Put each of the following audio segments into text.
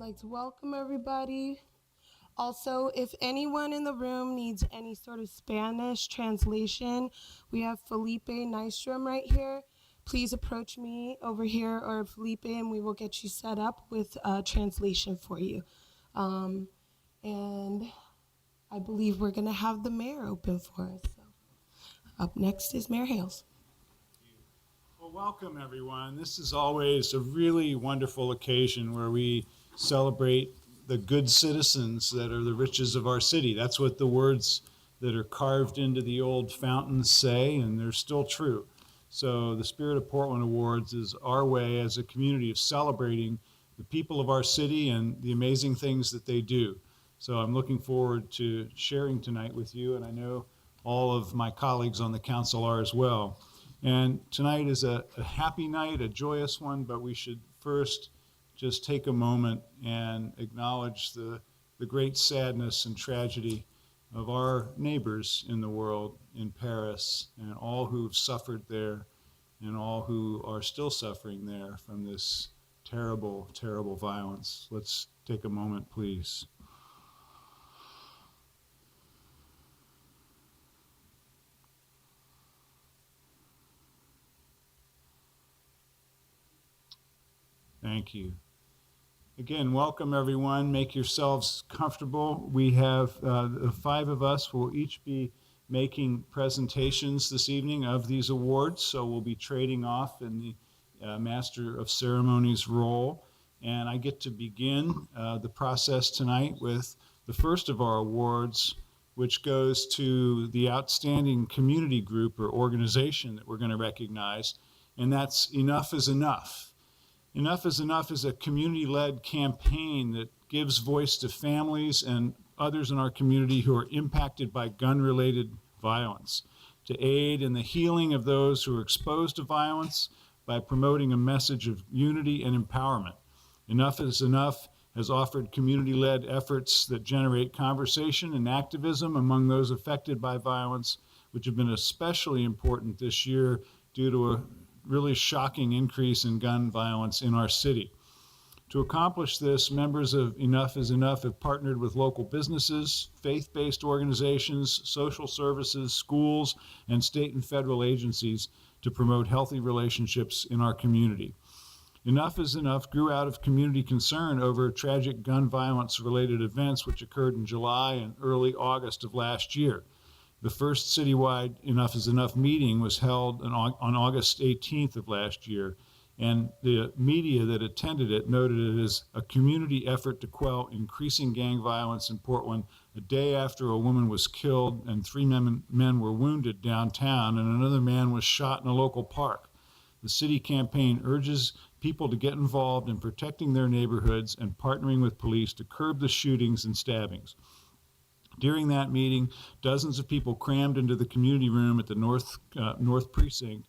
like to welcome everybody. Also, if anyone in the room needs any sort of Spanish translation, we have Felipe Nystrom right here. Please approach me over here or Felipe, and we will get you set up with a translation for you. And I believe we're going to have the mayor open for us. So, up next is Mayor Hales. Well, welcome everyone. This is always a really wonderful occasion where we celebrate the good citizens that are the riches of our city. That's what the words that are carved into the old fountains say, and they're still true. So the Spirit of Portland Awards is our way as a community of celebrating the people of our city and the amazing things that they do. So I'm looking forward to sharing tonight with you, and I know all of my colleagues on the council are as well. And tonight is a happy night, a joyous one, but we should first just take a moment and acknowledge the great sadness and tragedy of our neighbors in the world, in Paris, and all who've suffered there and all who are still suffering there from this terrible, terrible violence. Let's take a moment, please. Thank you. Again, welcome everyone. Make yourselves comfortable. We have the five of us will each be making presentations this evening of these awards. So we'll be trading off in the Master of Ceremonies role. And I get to begin the process tonight with the first of our awards, which goes to the outstanding community group or organization that we're going to recognize. And that's Enough is Enough. Enough is Enough is a community-led campaign that gives voice to families and others in our community who are impacted by gun-related violence, to aid in the healing of those who are exposed to violence by promoting a message of unity and empowerment. Enough is Enough has offered community-led efforts that generate conversation and activism among those affected by violence, which have been especially important this year due to a really shocking increase in gun violence in our city. To accomplish this, members of Enough is Enough have partnered with local businesses, faith-based organizations, social services, schools, and state and federal agencies to promote healthy relationships in our community. Enough is Enough grew out of community concern over tragic gun violence-related events which occurred in July and early August of last year. The first citywide Enough is Enough meeting was held on August 18th of last year, and the media that attended it noted it as a community effort to quell increasing gang violence in Portland a day after a woman was killed and three men were wounded downtown and another man was shot in a local park. The city campaign urges people to get involved in protecting their neighborhoods and partnering with police to curb the shootings and stabbings. During that meeting, dozens of people crammed into the community room at the North Precinct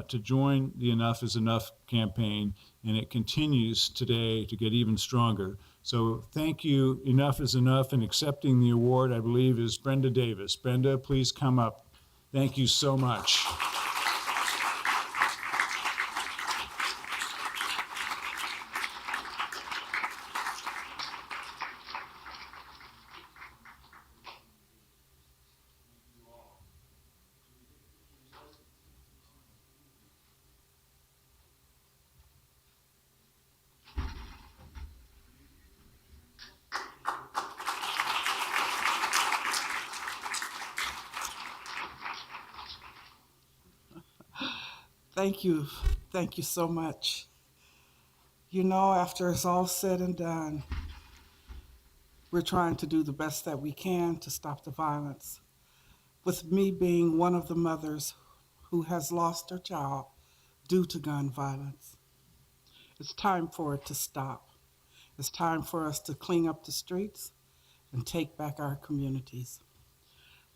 to join the Enough is Enough campaign, and it continues today to get even stronger. So thank you, Enough is Enough, and accepting the award, I believe, is Brenda Davis. Brenda, please come up. Thank you so much. Thank you. Thank you so much. You know, after it's all said and done, we're trying to do the best that we can to stop the violence. With me being one of the mothers who has lost her child due to gun violence. It's time for it to stop. It's time for us to clean up the streets and take back our communities.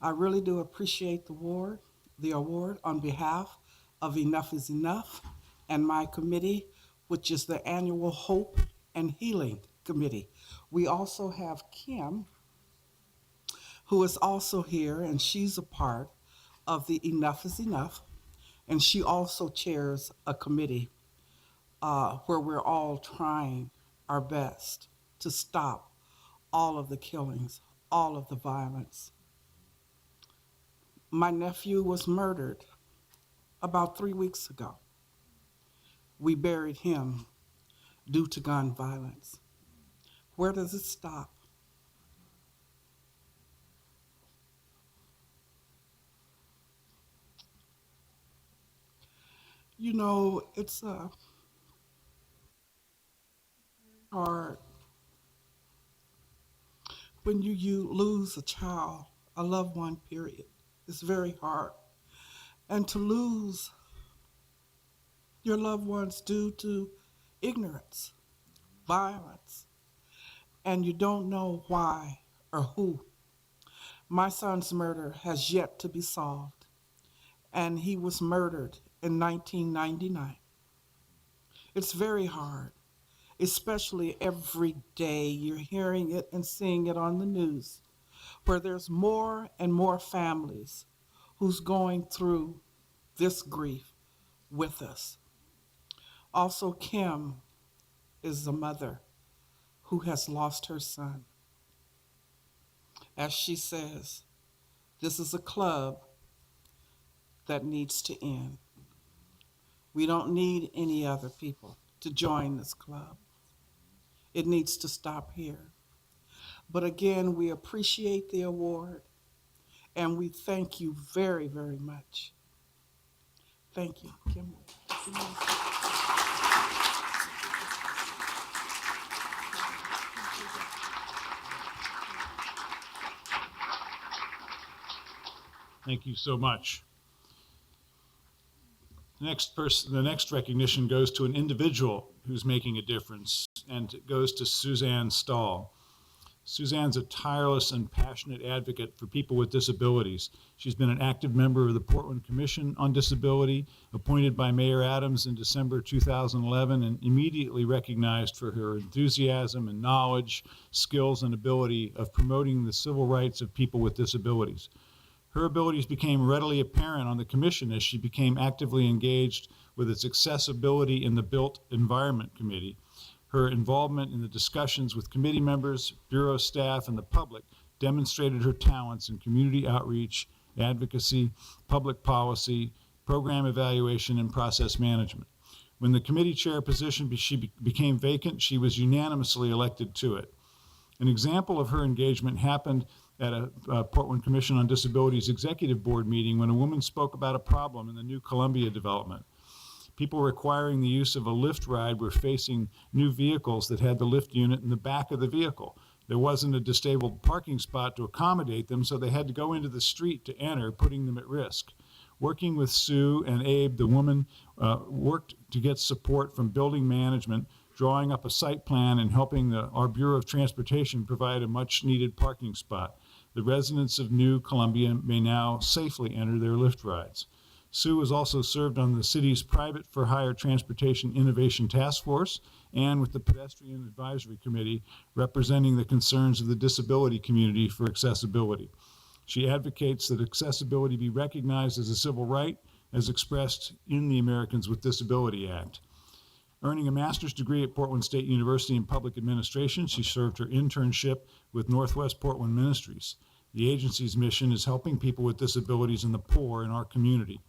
I really do appreciate the award on behalf of Enough is Enough and my committee, which is the annual Hope and Healing Committee. We also have Kim, who is also here, and she's a part of the Enough is Enough, and she also chairs a committee where we're all trying our best to stop all of the killings, all of the violence. My nephew was murdered about 3 weeks ago. We buried him due to gun violence. Where does it stop? You know, it's hard when you lose a child, a loved one, period. It's very hard. And to lose your loved ones due to ignorance, violence, and you don't know why or who. My son's murder has yet to be solved, and he was murdered in 1999. It's very hard, especially every day you're hearing it and seeing it on the news, where there's more and more families who's going through this grief with us. Also, Kim is the mother who has lost her son. As she says, this is a club that needs to end. We don't need any other people to join this club. It needs to stop here. But again, we appreciate the award, and we thank you very, very much. Thank you, Kim. Thank you so much. The next recognition goes to an individual who's making a difference, and it goes to Suzanne Stahl. Suzanne's a tireless and passionate advocate for people with disabilities. She's been an active member of the Portland Commission on Disability, appointed by Mayor Adams in December 2011, and immediately recognized for her enthusiasm and knowledge, skills, and ability of promoting the civil rights of people with disabilities. Her abilities became readily apparent on the commission as she became actively engaged with its Accessibility in the Built Environment Committee. Her involvement in the discussions with committee members, bureau staff, and the public demonstrated her talents in community outreach, advocacy, public policy, program evaluation, and process management. When the committee chair position became vacant, she was unanimously elected to it. An example of her engagement happened at a Portland Commission on Disabilities Executive Board meeting when a woman spoke about a problem in the new Columbia development. People requiring the use of a lift ride were facing new vehicles that had the lift unit in the back of the vehicle. There wasn't a disabled parking spot to accommodate them, so they had to go into the street to enter, putting them at risk. Working with Sue and Abe, the woman worked to get support from building management, drawing up a site plan and helping our Bureau of Transportation provide a much-needed parking spot. The residents of New Columbia may now safely enter their lift rides. Sue has also served on the city's Private for Hire Transportation Innovation Task Force and with the Pedestrian Advisory Committee, representing the concerns of the disability community for accessibility. She advocates that accessibility be recognized as a civil right as expressed in the Americans with Disability Act. Earning a master's degree at Portland State University in Public Administration, she served her internship with Northwest Portland Ministries. The agency's mission is helping people with disabilities and the poor in our community.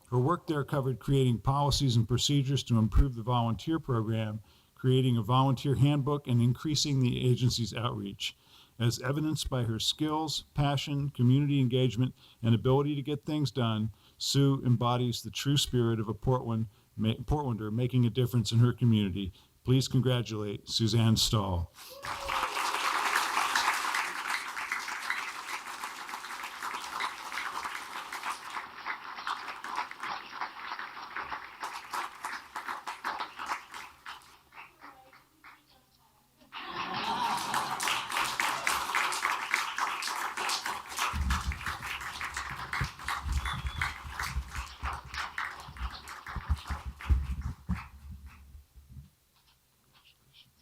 Her work there covered creating policies and procedures to improve the volunteer program, creating a volunteer handbook, and increasing the agency's outreach. As evidenced by her skills, passion, community engagement, and ability to get things done, Sue embodies the true spirit of a Portlander making a difference in her community. Please congratulate Suzanne Stahl.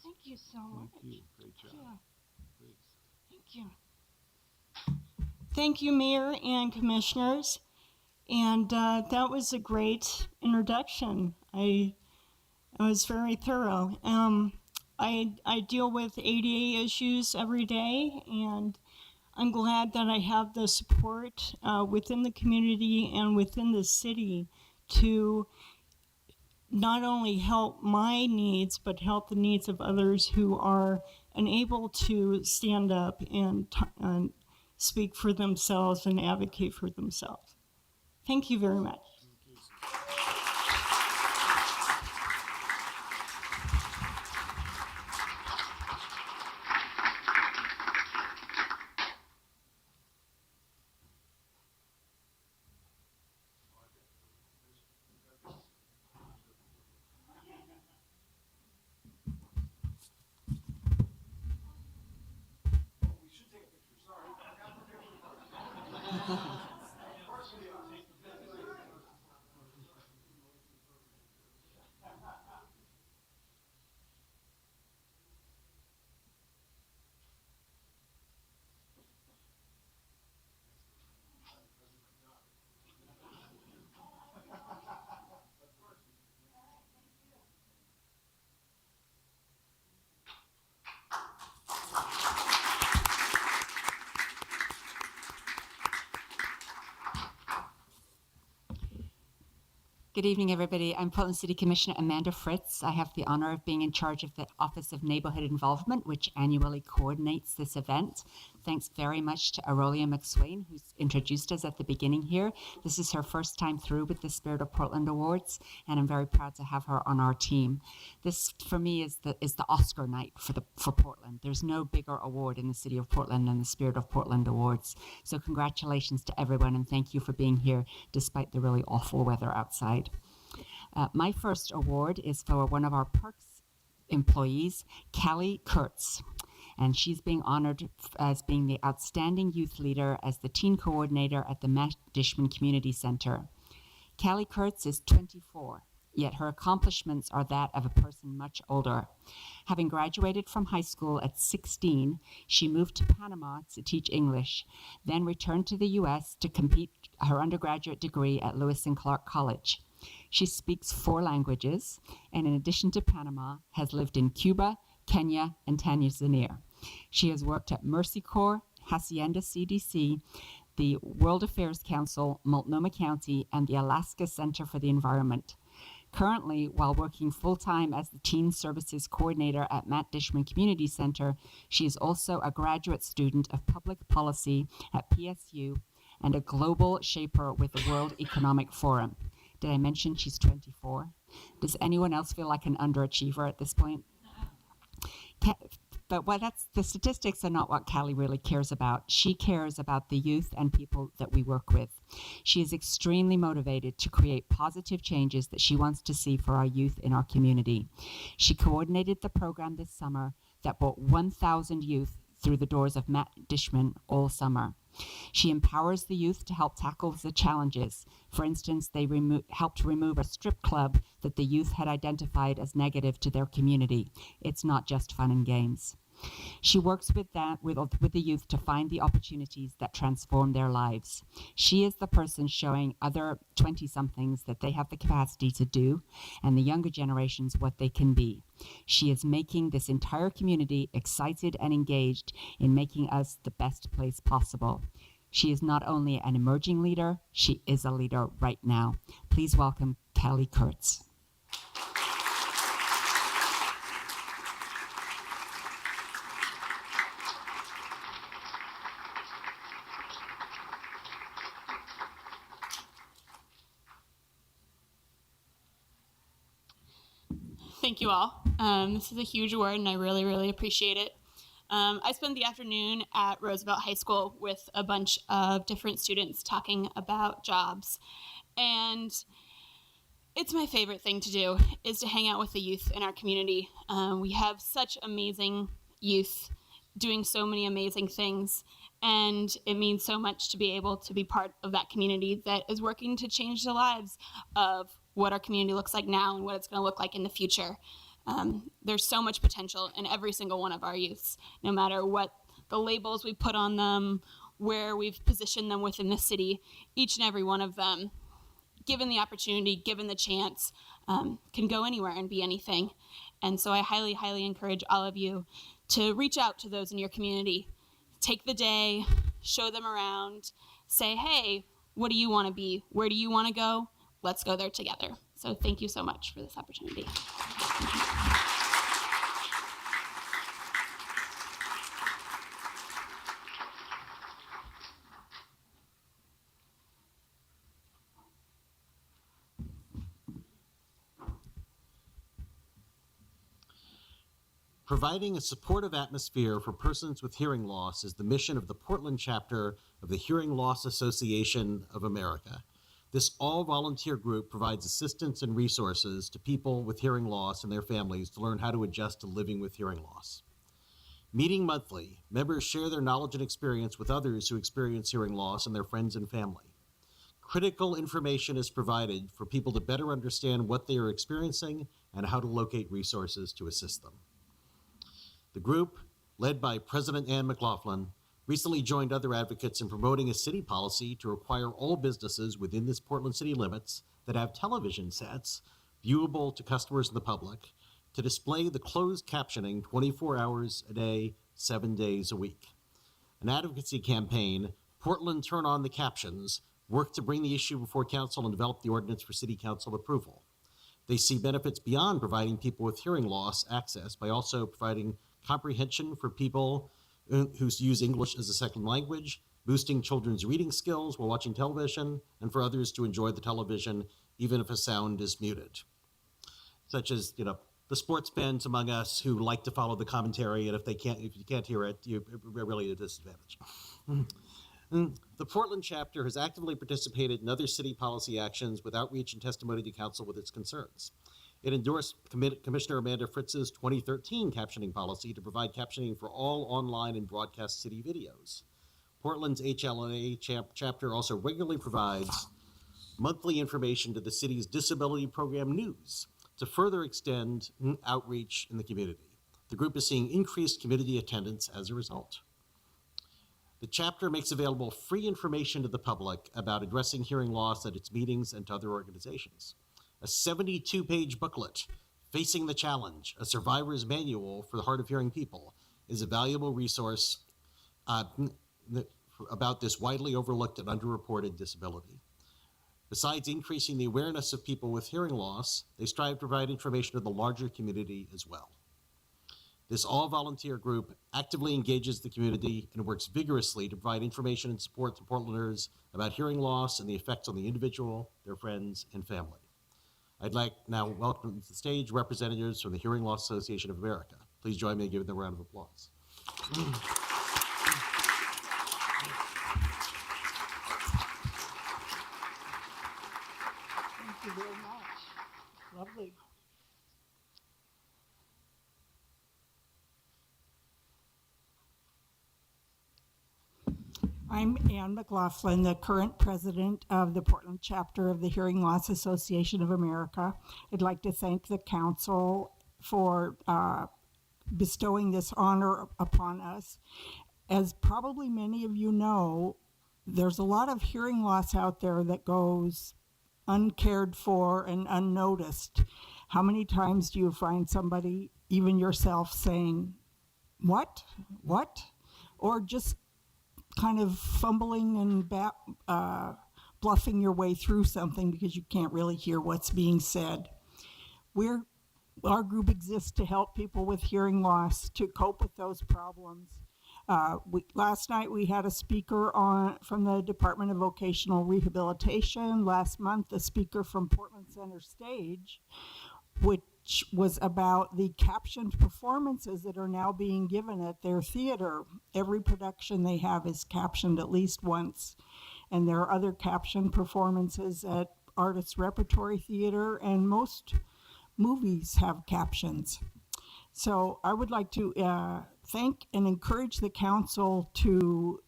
Thank you so much. Thank you. Great job. Yeah. Thank you. Thank you, Mayor and Commissioners. And that was a great introduction. I was very thorough. I deal with ADA issues every day, and I'm glad that I have the support within the community and within the city to not only help my needs, but help the needs of others who are unable to stand up and speak for themselves and advocate for themselves. Thank you very much. Good evening, everybody. I'm Portland City Commissioner Amanda Fritz. I have the honor of being in charge of the Office of Neighborhood Involvement, which annually coordinates this event. Thanks very much to Aurelia McSwain, who's introduced us at the beginning here. This is her first time through with the Spirit of Portland Awards, and I'm very proud to have her on our team. This, for me, is the Oscar night for Portland. There's no bigger award in the city of Portland than the Spirit of Portland Awards. So congratulations to everyone, and thank you for being here despite the really awful weather outside. My first award is for one of our parks employees, Kallie Kurtz, and she's being honored as being the outstanding youth leader as the teen coordinator at the Matt Dishman Community Center. Kallie Kurtz is 24, yet her accomplishments are that of a person much older. Having graduated from high school at 16, she moved to Panama to teach English, then returned to the U.S. to complete her undergraduate degree at Lewis and Clark College. She speaks 4 languages, and in addition to Panama, has lived in Cuba, Kenya, and Tanzania. She has worked at Mercy Corps, Hacienda CDC, the World Affairs Council, Multnomah County, and the Alaska Center for the Environment. Currently, while working full-time as the Teen Services Coordinator at Matt Dishman Community Center, she is also a graduate student of public policy at PSU and a global shaper with the World Economic Forum. Did I mention she's 24? Does anyone else feel like an underachiever at this point? But the statistics are not what Kallie really cares about. She cares about the youth and people that we work with. She is extremely motivated to create positive changes that she wants to see for our youth in our community. She coordinated the program this summer that brought 1,000 youth through the doors of Matt Dishman all summer. She empowers the youth to help tackle the challenges. For instance, they helped remove a strip club that the youth had identified as negative to their community. It's not just fun and games. She works with the youth to find the opportunities that transform their lives. She is the person showing other 20-somethings that they have the capacity to do, and the younger generations what they can be. She is making this entire community excited and engaged in making us the best place possible. She is not only an emerging leader, she is a leader right now. Please welcome Kallie Kurtz. Thank you all. This is a huge award, and I really, really appreciate it. I spent the afternoon at Roosevelt High School with a bunch of different students talking about jobs. And it's my favorite thing to do, is to hang out with the youth in our community. We have such amazing youth doing so many amazing things, and it means so much to be able to be part of that community that is working to change the lives of what our community looks like now and what it's going to look like in the future. There's so much potential in every single one of our youths, no matter what the labels we put on them, where we've positioned them within the city. Each and every one of them, given the opportunity, given the chance, can go anywhere and be anything. And so I highly, highly encourage all of you to reach out to those in your community. Take the day, show them around, say, hey, what do you want to be? Where do you want to go? Let's go there together. So thank you so much for this opportunity. Providing a supportive atmosphere for persons with hearing loss is the mission of the Portland chapter of the Hearing Loss Association of America. This all-volunteer group provides assistance and resources to people with hearing loss and their families to learn how to adjust to living with hearing loss. Meeting monthly, members share their knowledge and experience with others who experience hearing loss and their friends and family. Critical information is provided for people to better understand what they are experiencing and how to locate resources to assist them. The group, led by President Ann McLaughlin, recently joined other advocates in promoting a city policy to require all businesses within this Portland city limits that have television sets viewable to customers and the public to display the closed captioning 24 hours a day, 7 days a week. An advocacy campaign, Portland Turn On the Captions, worked to bring the issue before council and develop the ordinance for city council approval. They see benefits beyond providing people with hearing loss access by also providing comprehension for people who use English as a second language, boosting children's reading skills while watching television, and for others to enjoy the television even if a sound is muted. Such as, the sports fans among us who like to follow the commentary, and if you can't hear it, you're really at a disadvantage. The Portland chapter has actively participated in other city policy actions with outreach and testimony to council with its concerns. It endorsed Commissioner Amanda Fritz's 2013 captioning policy to provide captioning for all online and broadcast city videos. Portland's HLA chapter also regularly provides monthly information to the city's disability program news to further extend outreach in the community. The group is seeing increased community attendance as a result. The chapter makes available free information to the public about addressing hearing loss at its meetings and to other organizations. A 72-page booklet, Facing the Challenge, a survivor's manual for the hard of hearing people, is a valuable resource about this widely overlooked and underreported disability. Besides increasing the awareness of people with hearing loss, they strive to provide information to the larger community as well. This all-volunteer group actively engages the community and works vigorously to provide information and support to Portlanders about hearing loss and the effects on the individual, their friends, and family. I'd like now to welcome to the stage representatives from the Hearing Loss Association of America. Please join me in giving them a round of applause. Thank you very much. Lovely. I'm Ann McLaughlin, the current president of the Portland chapter of the Hearing Loss Association of America. I'd like to thank the council for bestowing this honor upon us. As probably many of you know, there's a lot of hearing loss out there that goes uncared for and unnoticed. How many times do you find somebody, even yourself, saying, what? Or just kind of fumbling and bluffing your way through something because you can't really hear what's being said. Our group exists to help people with hearing loss to cope with those problems. Last night we had a speaker from the Department of Vocational Rehabilitation. Last month, a speaker from Portland Center Stage, which was about the captioned performances that are now being given at their theater. Every production they have is captioned at least once. And there are other captioned performances at Artists Repertory Theater, and most movies have captions. So I would like to thank and encourage the council to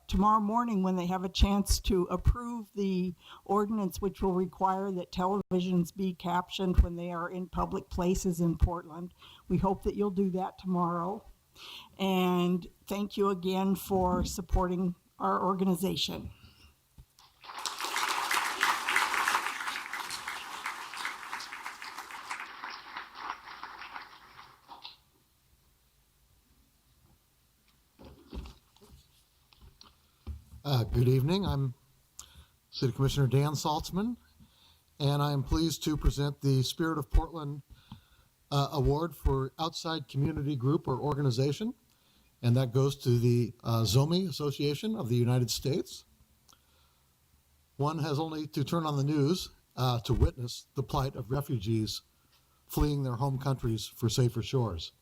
tomorrow morning, when they have a chance to approve the ordinance which will require that televisions be captioned when they are in public places in Portland. We hope that you'll do that tomorrow. And thank you again for supporting our organization. Good evening. I'm City Commissioner Dan Saltzman, and I am pleased to present the Spirit of Portland Award for Outside Community Group or Organization, and that goes to the ZOMI Association of the United States. One has only to turn on the news to witness the plight of refugees fleeing their home countries for safer shores.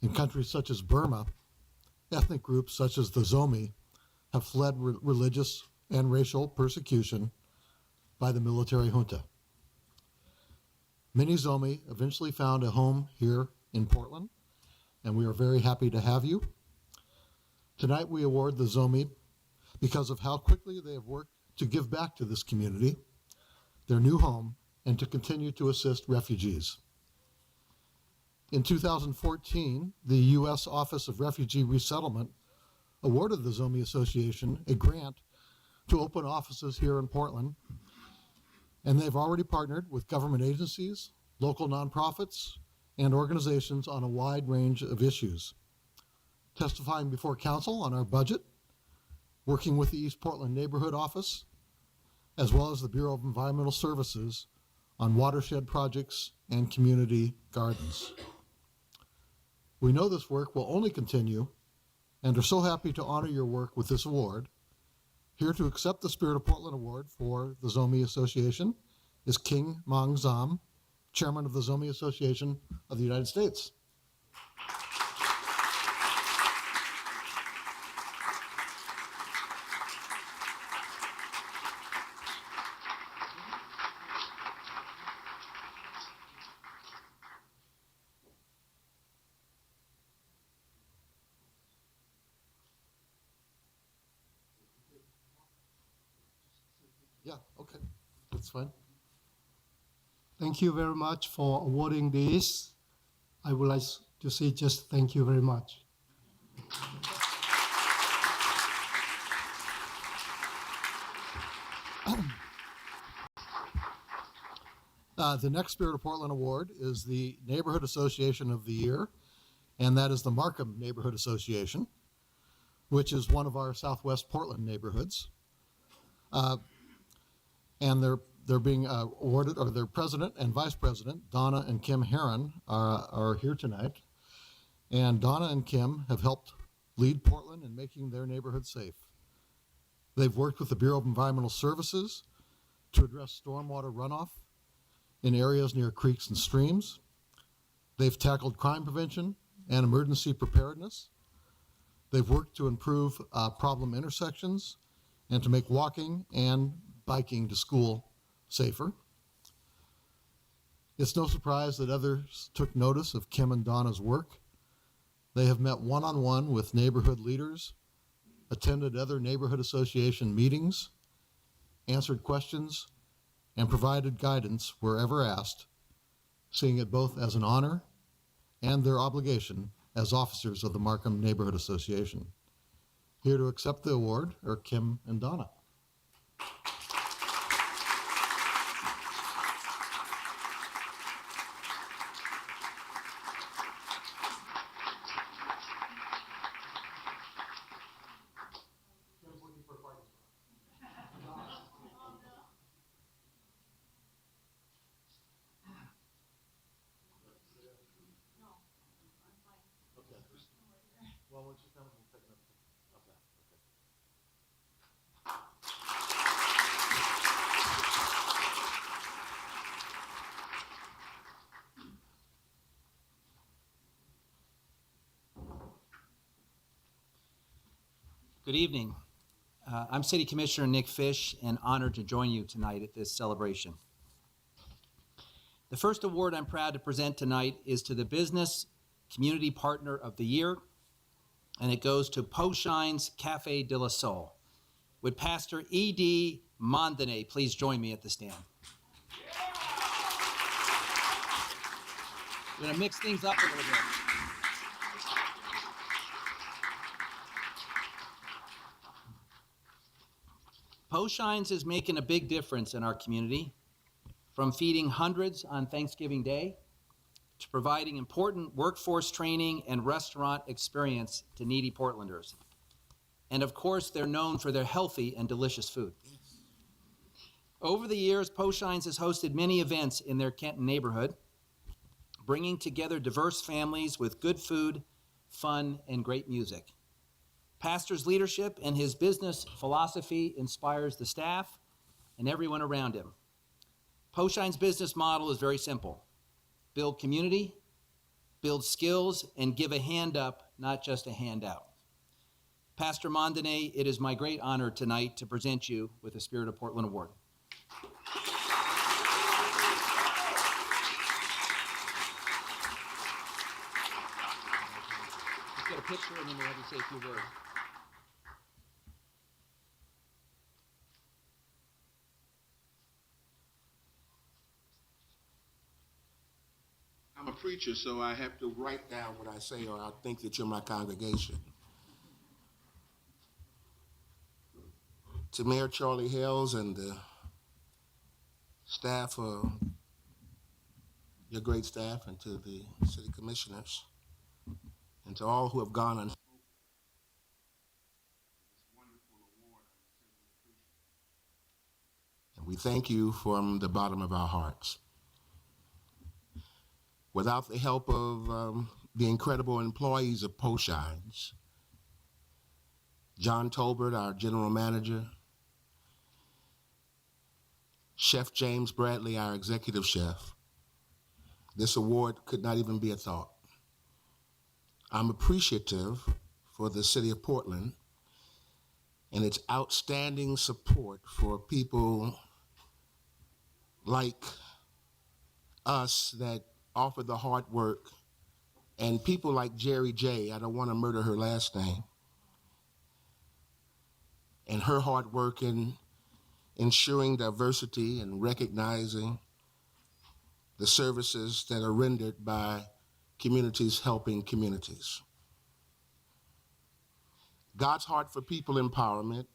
In countries such as Burma, ethnic groups such as the ZOMI have fled religious and racial persecution by the military junta. Many ZOMI eventually found a home here in Portland, and we are very happy to have you. Tonight we award the ZOMI because of how quickly they have worked to give back to this community, their new home, and to continue to assist refugees. In 2014, the U.S. Office of Refugee Resettlement awarded the ZOMI Association a grant to open offices here in Portland, and they've already partnered with government agencies, local nonprofits, and organizations on a wide range of issues, testifying before council on our budget, working with the East Portland Neighborhood Office, as well as the Bureau of Environmental Services on watershed projects and community gardens. We know this work will only continue and are so happy to honor your work with this award. Here to accept the Spirit of Portland Award for the ZOMI Association is King Mang Zam, Chairman of the ZOMI Association of the United States. Yeah, okay, that's fine. Thank you very much for awarding this. I would like to say just thank you very much. The next Spirit of Portland Award is the Neighborhood Association of the Year, and that is the Markham Neighborhood Association, which is one of our Southwest Portland neighborhoods. And they're being awarded, or their president and vice president, Donna and Kim Herron, are here tonight. And Donna and Kim have helped lead Portland in making their neighborhood safe. They've worked with the Bureau of Environmental Services to address stormwater runoff in areas near creeks and streams. They've tackled crime prevention and emergency preparedness. They've worked to improve problem intersections and to make walking and biking to school safer. It's no surprise that others took notice of Kim and Donna's work. They have met one-on-one with neighborhood leaders, attended other neighborhood association meetings, answered questions, and provided guidance wherever asked, seeing it both as an honor and their obligation as officers of the Markham Neighborhood Association. Here to accept the award are Kim and Donna. Good evening. I'm City Commissioner Nick Fish and honored to join you tonight at this celebration. The first award I'm proud to present tonight is to the Business Community Partner of the Year, and it goes to Poshines Cafe de la Soul. Would Pastor E.D. Mondane please join me at the stand? We're gonna mix things up a little bit. Poshines is making a big difference in our community, from feeding hundreds on Thanksgiving Day to providing important workforce training and restaurant experience to needy Portlanders. And of course, they're known for their healthy and delicious food. Over the years, Poshines has hosted many events in their Kenton neighborhood, bringing together diverse families with good food, fun, and great music. Pastor's leadership and his business philosophy inspires the staff and everyone around him. Poshine's business model is very simple. Build community, build skills, and give a hand up, not just a handout. Pastor Mondane, it is my great honor tonight to present you with the Spirit of Portland Award. Let's get a picture and then we'll have you say a few words. I'm a preacher, so I have to write down what I say or I'll think that you're my congregation. To Mayor Charlie Hales and the staff, your great staff, and to the city commissioners, and to all who have gone on this wonderful award, I sincerely appreciate it. And we thank you from the bottom of our hearts. Without the help of the incredible employees of Poshines, John Tolbert, our general manager, Chef James Bradley, our executive chef, this award could not even be a thought. I'm appreciative for the city of Portland and its outstanding support for people like us that offer the hard work, and people like Jerry J., I don't want to murder her last name, and her hard work in ensuring diversity and recognizing the services that are rendered by communities helping communities. God's heart for people empowerment,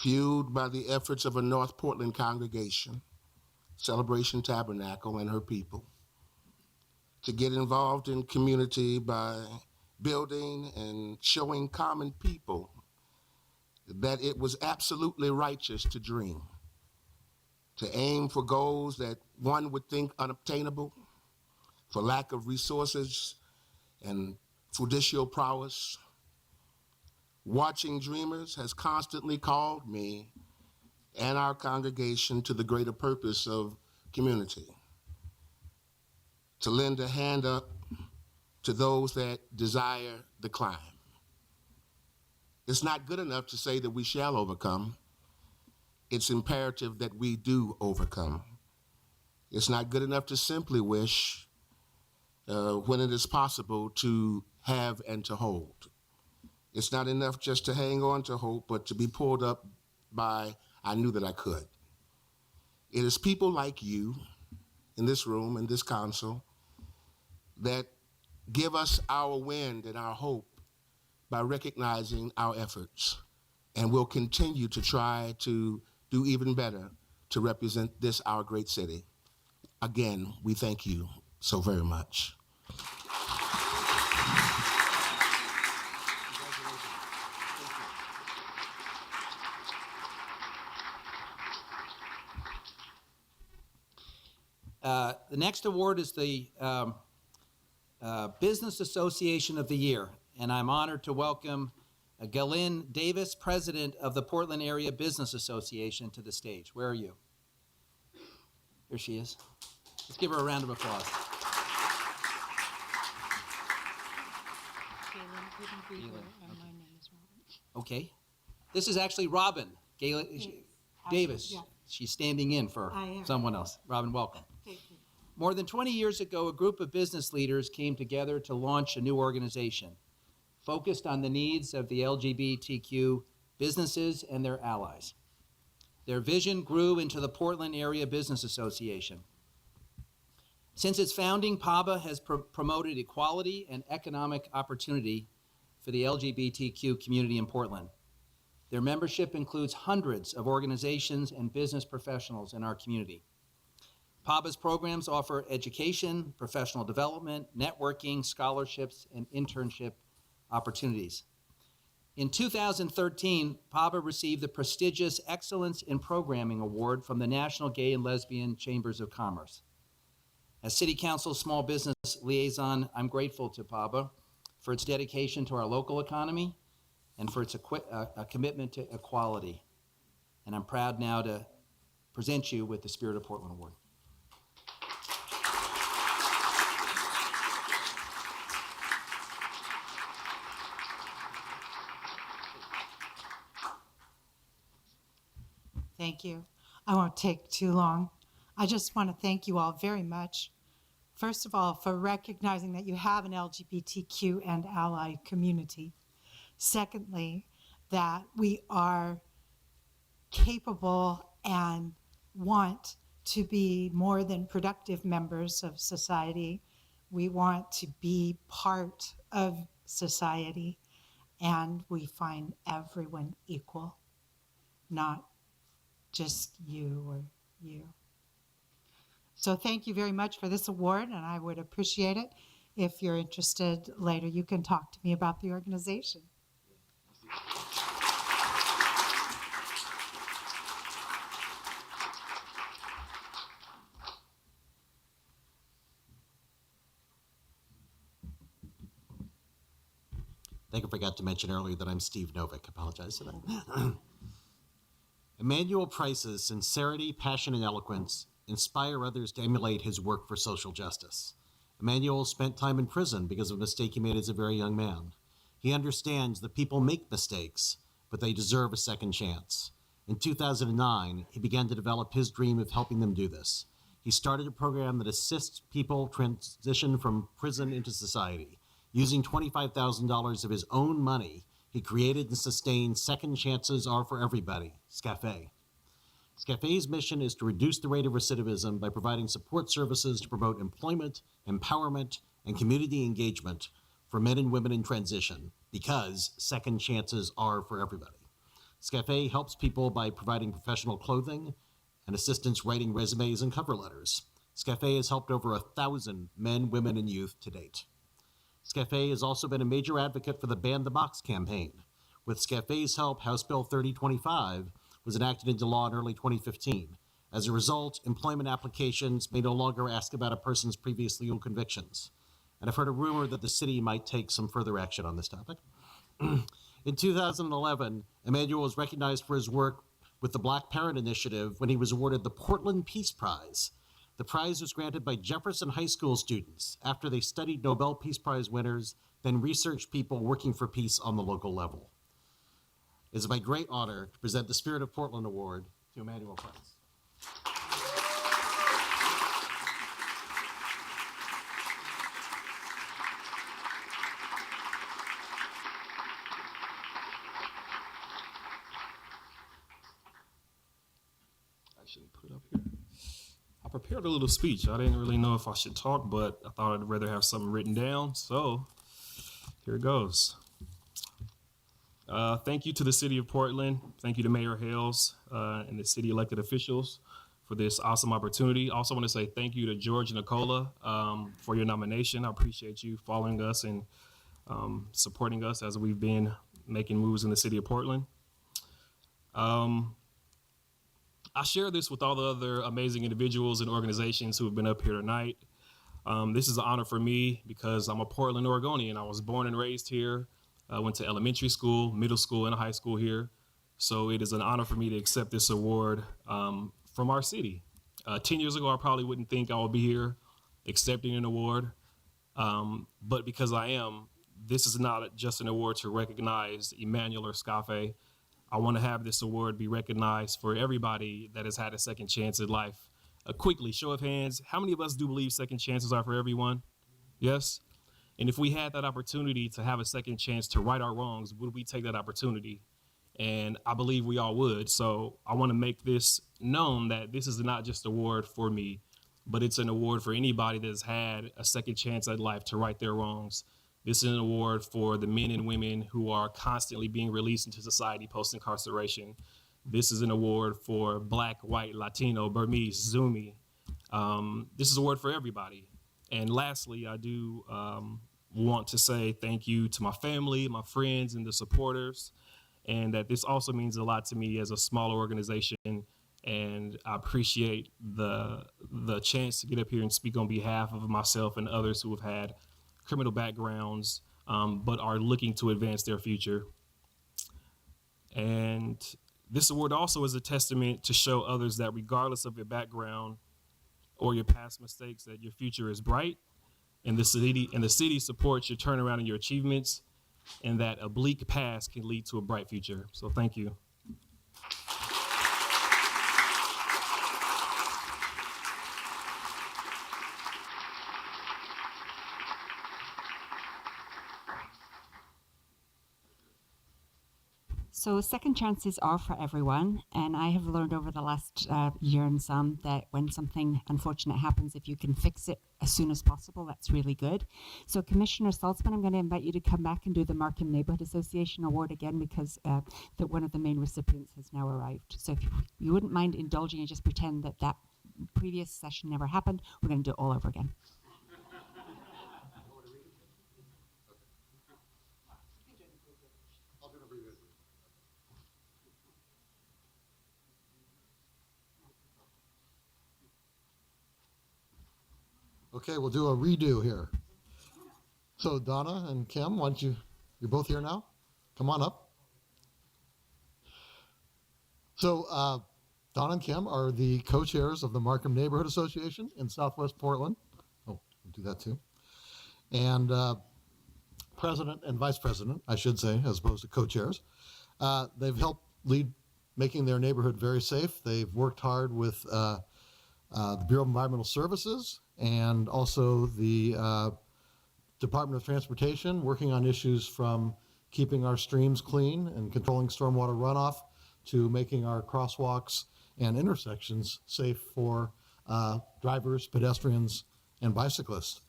fueled by the efforts of a North Portland congregation, Celebration Tabernacle and her people, to get involved in community by building and showing common people that it was absolutely righteous to dream, to aim for goals that one would think unobtainable for lack of resources and judicial prowess. Watching Dreamers has constantly called me and our congregation to the greater purpose of community, to lend a hand up to those that desire the climb. It's not good enough to say that we shall overcome. It's imperative that we do overcome. It's not good enough to simply wish when it is possible to have and to hold. It's not enough just to hang on to hope, but to be pulled up by, I knew that I could. It is people like you in this room, in this council, that give us our wind and our hope by recognizing our efforts, and we'll continue to try to do even better to represent this, our great city. Again, we thank you so very much. The next award is the Business Association of the Year, and I'm honored to welcome Galen Davis, president of the Portland Area Business Association, to the stage. Where are you? Here she is. Let's give her a round of applause. Okay. This is actually Robin Davis. Yeah. She's standing in for someone else. Robin, welcome. Thank you. More than 20 years ago, a group of business leaders came together to launch a new organization focused on the needs of the LGBTQ businesses and their allies. Their vision grew into the Portland Area Business Association. Since its founding, PABA has promoted equality and economic opportunity for the LGBTQ community in Portland. Their membership includes hundreds of organizations and business professionals in our community. PABA's programs offer education, professional development, networking, scholarships, and internship opportunities. In 2013, PABA received the prestigious Excellence in Programming Award from the National Gay and Lesbian Chambers of Commerce. As City Council Small Business Liaison, I'm grateful to PABA for its dedication to our local economy and for its commitment to equality. And I'm proud now to present you with the Spirit of Portland Award. Thank you. I won't take too long. I just want to thank you all very much. First of all, for recognizing that you have an LGBTQ and ally community. Secondly, that we are capable and want to be more than productive members of society. We want to be part of society, and we find everyone equal, not just you or you. So thank you very much for this award, and I would appreciate it if you're interested later. You can talk to me about the organization. I think I forgot to mention earlier that I'm Steve Novick. Apologize for that. Emmanuel Price's sincerity, passion, and eloquence inspire others to emulate his work for social justice. Emmanuel spent time in prison because of a mistake he made as a very young man. He understands that people make mistakes, but they deserve a second chance. In 2009, he began to develop his dream of helping them do this. He started a program that assists people transition from prison into society. Using $25,000 of his own money, he created and sustained Second Chances Are for Everybody, SCAFE. SCAFE's mission is to reduce the rate of recidivism by providing support services to promote employment, empowerment, and community engagement for men and women in transition, because second chances are for everybody. SCAFE helps people by providing professional clothing and assistance writing resumes and cover letters. SCAFE has helped over 1,000 men, women, and youth to date. SCAFE has also been a major advocate for the Ban the Box campaign. With SCAFE's help, House Bill 3025 was enacted into law in early 2015. As a result, employment applications may no longer ask about a person's previous legal convictions. And I've heard a rumor that the city might take some further action on this topic. In 2011, Emmanuel was recognized for his work with the Black Parent Initiative when he was awarded the Portland Peace Prize. The prize was granted by Jefferson High School students after they studied Nobel Peace Prize winners, then researched people working for peace on the local level. It is my great honor to present the Spirit of Portland Award to Emmanuel Price. I shouldn't put it up here. I prepared a little speech. I didn't really know if I should talk, but I thought I'd rather have something written down. So here it goes. Thank you to the City of Portland. Thank you to Mayor Hales and the city elected officials for this awesome opportunity. I also want to say thank you to George and Nicola for your nomination. I appreciate you following us and supporting us as we've been making moves in the City of Portland. I share this with all the other amazing individuals and organizations who have been up here tonight. This is an honor for me because I'm a Portland Oregonian. I was born and raised here. I went to elementary school, middle school, and high school here. So it is an honor for me to accept this award from our city. 10 years ago, I probably wouldn't think I would be here accepting an award. But because I am, this is not just an award to recognize Emmanuel or SCAFE. I want to have this award be recognized for everybody that has had a second chance in life. Quickly, show of hands, how many of us do believe second chances are for everyone? Yes? And if we had that opportunity to have a second chance to right our wrongs, would we take that opportunity? And I believe we all would. So I want to make this known that this is not just an award for me, but it's an award for anybody that's had a second chance at life to right their wrongs. This is an award for the men and women who are constantly being released into society post-incarceration. This is an award for Black, white, Latino, Burmese, Zuni. This is an award for everybody. And lastly, I do want to say thank you to my family, my friends, and the supporters, and that this also means a lot to me as a smaller organization. And I appreciate the chance to get up here and speak on behalf of myself and others who have had criminal backgrounds, but are looking to advance their future. And this award also is a testament to show others that regardless of your background or your past mistakes, that your future is bright, and the city supports your turnaround and your achievements, and that a bleak past can lead to a bright future. So thank you. So second chances are for everyone, and I have learned over the last year and some that when something unfortunate happens, if you can fix it as soon as possible, that's really good. So Commissioner Saltzman, I'm going to invite you to come back and do the Markham Neighborhood Association Award again, because one of the main recipients has now arrived. So if you wouldn't mind indulging and just pretend that that previous session never happened, we're going to do it all over again. Okay, we'll do a redo here. So Donna and Kim, why don't you're both here now? Come on up. So Donna and Kim are the co-chairs of the Markham Neighborhood Association in Southwest Portland. Oh, we'll do that too. And president and vice president, I should say, as opposed to co-chairs. They've helped lead making their neighborhood very safe. They've worked hard with the Bureau of Environmental Services and also the Department of Transportation, working on issues from keeping our streams clean and controlling stormwater runoff to making our crosswalks and intersections safe for drivers, pedestrians, and bicyclists.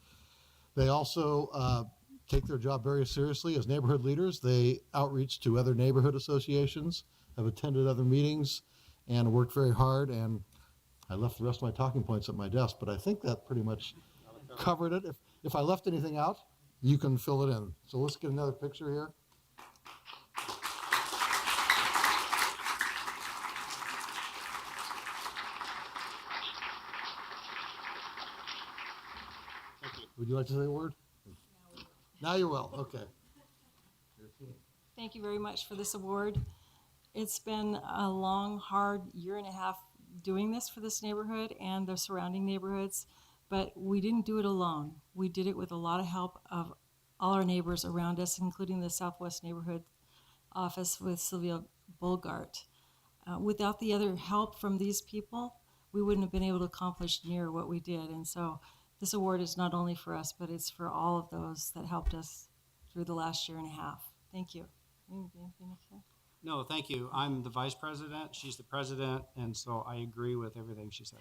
They also take their job very seriously as neighborhood leaders. They outreach to other neighborhood associations, have attended other meetings, and worked very hard. And I left the rest of my talking points at my desk, but I think that pretty much covered it. If I left anything out, you can fill it in. So let's get another picture here. Would you like to say a word? Now you will. Okay. Thank you very much for this award. It's been a long, hard year and a half doing this for this neighborhood and the surrounding neighborhoods, but we didn't do it alone. We did it with a lot of help of all our neighbors around us, including the Southwest Neighborhood Office with Sylvia Bulgart. Without the other help from these people, we wouldn't have been able to accomplish near what we did. And so this award is not only for us, but it's for all of those that helped us through the last year and a half. Thank you. Anything to say? No, thank you. I'm the vice president. She's the president, and so I agree with everything she said.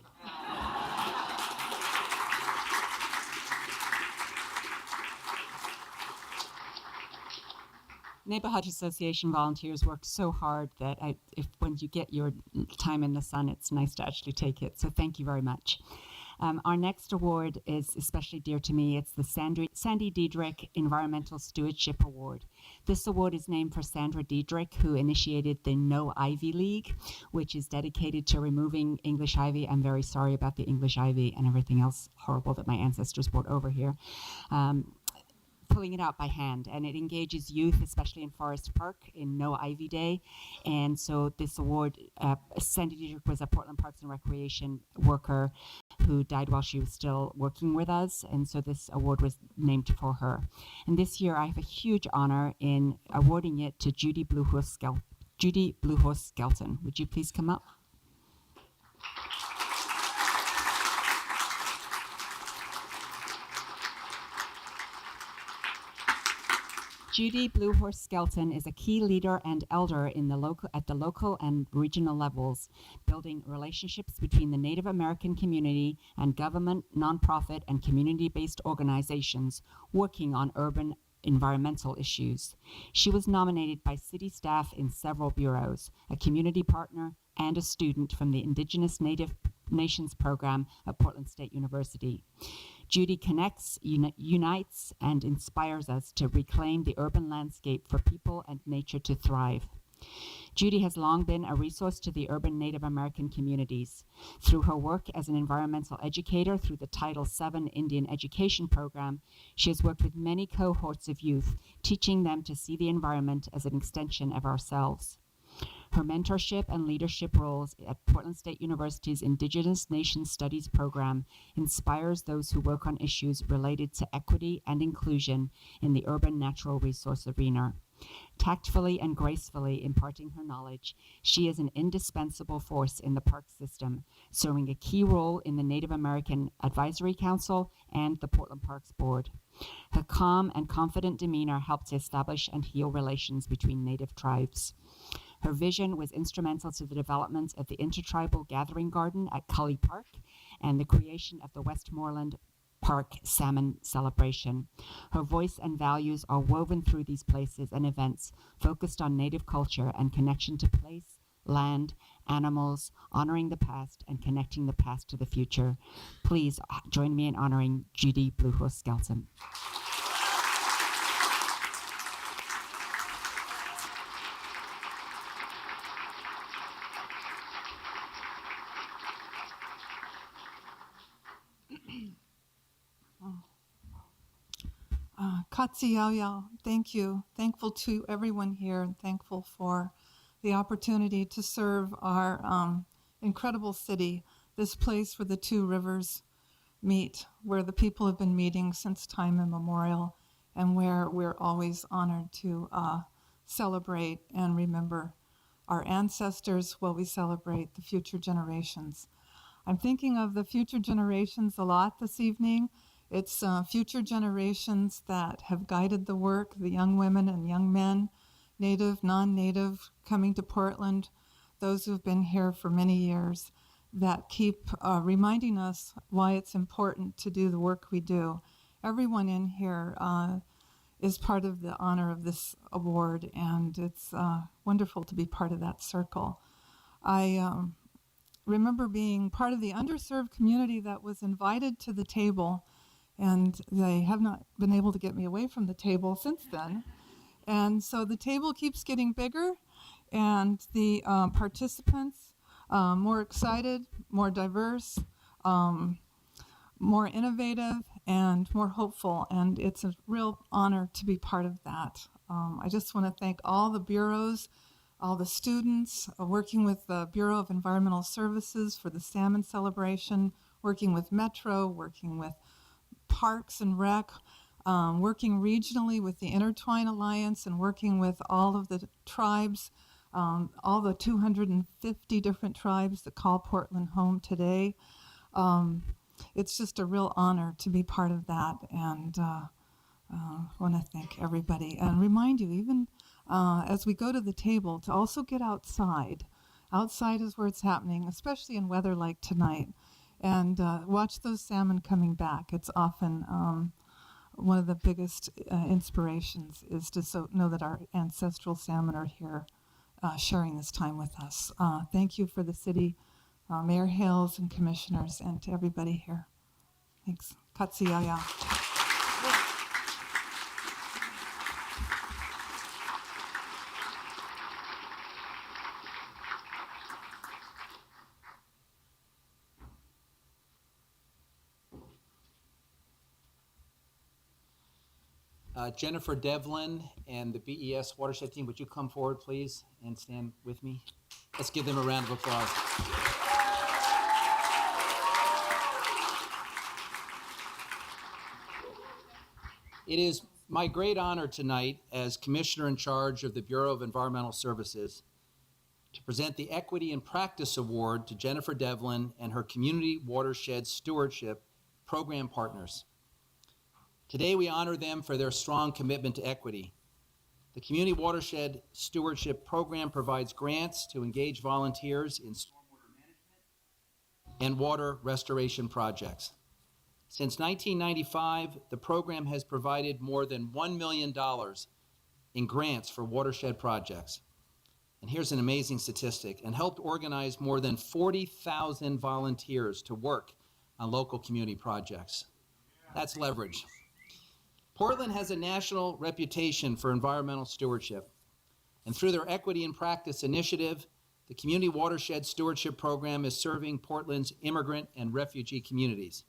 Neighborhood Association volunteers work so hard that when you get your time in the sun, it's nice to actually take it. So thank you very much. Our next award is especially dear to me. It's the Sandy Diedrich Environmental Stewardship Award. This award is named for Sandra Diedrich, who initiated the No Ivy League, which is dedicated to removing English ivy. I'm very sorry about the English ivy and everything else horrible that my ancestors brought over here. Pulling it out by hand, and it engages youth, especially in Forest Park, in No Ivy Day. And so this award, Sandy Diedrich was a Portland Parks and Recreation worker who died while she was still working with us, and so this award was named for her. And this year I have a huge honor in awarding it to Judy Bluehorse Skelton. Would you please come up? Judy Bluehorse Skelton is a key leader and elder at the local and regional levels, building relationships between the Native American community and government, nonprofit, and community-based organizations working on urban environmental issues. She was nominated by city staff in several bureaus, a community partner, and a student from the Indigenous Native Nations program at Portland State University. Judy connects, unites, and inspires us to reclaim the urban landscape for people and nature to thrive. Judy has long been a resource to the urban Native American communities. Through her work as an environmental educator through the Title VII Indian Education Program, she has worked with many cohorts of youth, teaching them to see the environment as an extension of ourselves. Her mentorship and leadership roles at Portland State University's Indigenous Nations Studies program inspires those who work on issues related to equity and inclusion in the urban natural resource arena. Tactfully and gracefully imparting her knowledge, she is an indispensable force in the park system, serving a key role in the Native American Advisory Council and the Portland Parks Board. Her calm and confident demeanor helped to establish and heal relations between Native tribes. Her vision was instrumental to the development of the Intertribal Gathering Garden at Kallie Park and the creation of the Westmoreland Park Salmon Celebration. Her voice and values are woven through these places and events focused on Native culture and connection to place, land, animals, honoring the past, and connecting the past to the future. Please join me in honoring Judy Bluehorse Skelton. Katsiyaya, thank you. Thankful to everyone here and thankful for the opportunity to serve our incredible city, this place where the two rivers meet, where the people have been meeting since time immemorial, and where we're always honored to celebrate and remember our ancestors while we celebrate the future generations. I'm thinking of the future generations a lot this evening. It's future generations that have guided the work, the young women and young men, Native, non-Native, coming to Portland, those who've been here for many years, that keep reminding us why it's important to do the work we do. Everyone in here is part of the honor of this award, and it's wonderful to be part of that circle. I remember being part of the underserved community that was invited to the table, and they have not been able to get me away from the table since then. And so the table keeps getting bigger, and the participants more excited, more diverse, more innovative, and more hopeful. And it's a real honor to be part of that. I just want to thank all the bureaus, all the students, working with the Bureau of Environmental Services for the Salmon Celebration, working with Metro, working with Parks and Rec, working regionally with the Intertwine Alliance, and working with all of the tribes, all the 250 different tribes that call Portland home today. It's just a real honor to be part of that, and want to thank everybody and remind you, even as we go to the table, to also get outside. Outside is where it's happening, especially in weather like tonight. And watch those salmon coming back. It's often one of the biggest inspirations is to know that our ancestral salmon are here sharing this time with us. Thank you for the city, Mayor Hales and commissioners, and to everybody here. Thanks. Katsiyaya. Jennifer Devlin and the BES Watershed team, would you come forward, please, and stand with me? Let's give them a round of applause. It is my great honor tonight as Commissioner in charge of the Bureau of Environmental Services to present the Equity in Practice Award to Jennifer Devlin and her Community Watershed Stewardship program partners. Today, we honor them for their strong commitment to equity. The Community Watershed Stewardship Program provides grants to engage volunteers in stormwater management and water restoration projects. Since 1995, the program has provided more than $1 million in grants for watershed projects. And here's an amazing statistic, and helped organize more than 40,000 volunteers to work on local community projects. That's leverage. Portland has a national reputation for environmental stewardship. And through their Equity in Practice initiative, the Community Watershed Stewardship Program is serving Portland's immigrant and refugee communities.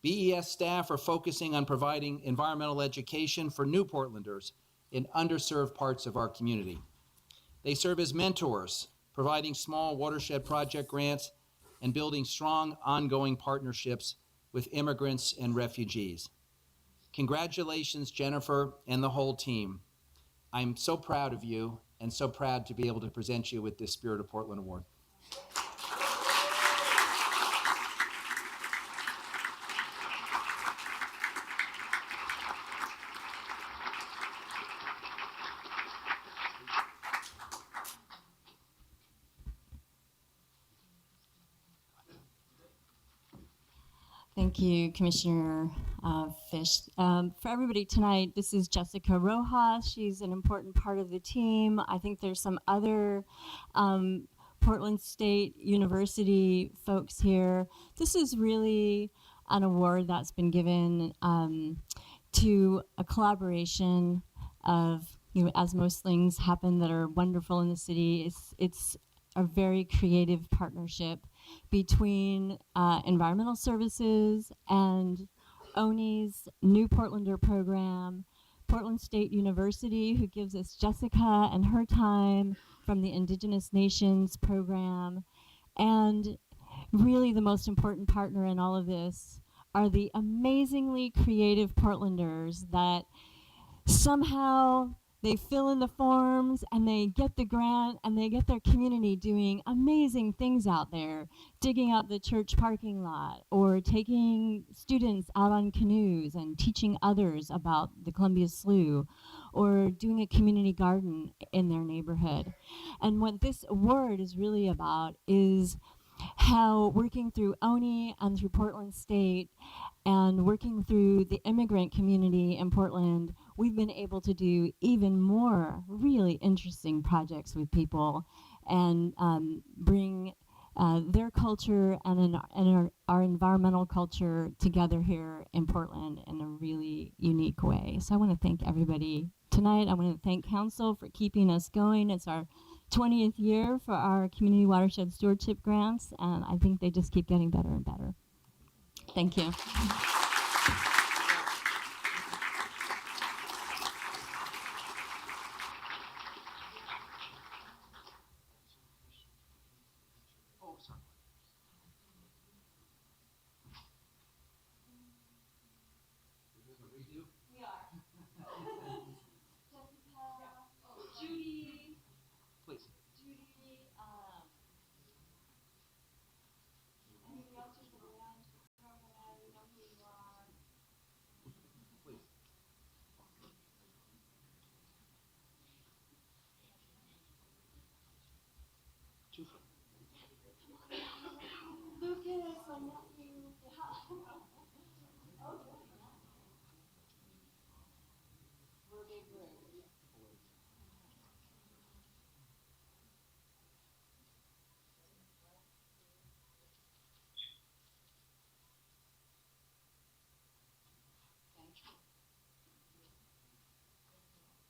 BES staff are focusing on providing environmental education for new Portlanders in underserved parts of our community. They serve as mentors, providing small watershed project grants and building strong ongoing partnerships with immigrants and refugees. Congratulations, Jennifer and the whole team. I'm so proud of you and so proud to be able to present you with this Spirit of Portland Award. Thank you, Commissioner Fish. For everybody tonight, this is Jessica Rojas. She's an important part of the team. I think there's some other Portland State University folks here. This is really an award that's been given to a collaboration of, as most things happen that are wonderful in the city, it's a very creative partnership between environmental services and ONI's New Portlander program, Portland State University, who gives us Jessica and her time from the Indigenous Nations program, and really the most important partner in all of this are the amazingly creative Portlanders that somehow they fill in the forms and they get the grant and they get their community doing amazing things out there, digging out the church parking lot or taking students out on canoes and teaching others about the Columbia Slough or doing a community garden in their neighborhood. And what this award is really about is how working through ONI and through Portland State and working through the immigrant community in Portland, we've been able to do even more really interesting projects with people and bring their culture and our environmental culture together here in Portland in a really unique way. So I want to thank everybody tonight. I want to thank Council for keeping us going. It's our 20th year for our Community Watershed Stewardship grants, and I think they just keep getting better and better. Thank you. Judy. Please. Judy, anything else you can add? Go ahead, we know who you are. Please. Lucas, my nephew. We're a big group.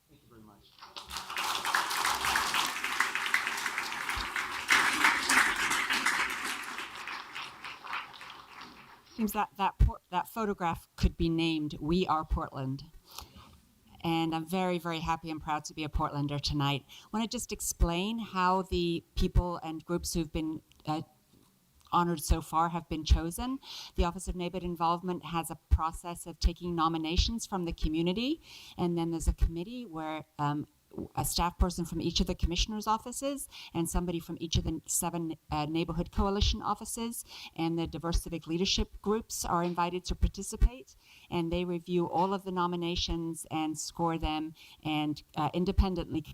Thank you very much. Seems that photograph could be named "We Are Portland." And I'm very, very happy and proud to be a Portlander tonight. I want to just explain how the people and groups who've been honored so far have been chosen. The Office of Neighborhood Involvement has a process of taking nominations from the community, and then there's a committee where a staff person from each of the commissioner's offices and somebody from each of the 7 neighborhood coalition offices and the diverse civic leadership groups are invited to participate, and they review all of the nominations and score them and independently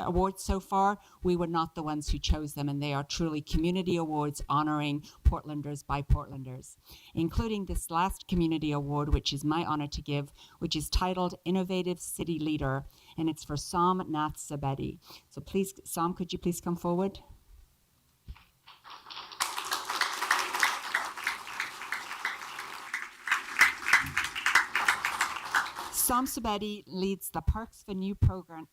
awards so far, we were not the ones who chose them, and they are truly community awards honoring Portlanders by Portlanders, including this last community award, which is my honor to give, which is titled Innovative City Leader, and it's for Sam Nath Sabedi. So please, Sam, could you please come forward? Sam Subedi leads the Parks for New Portlanders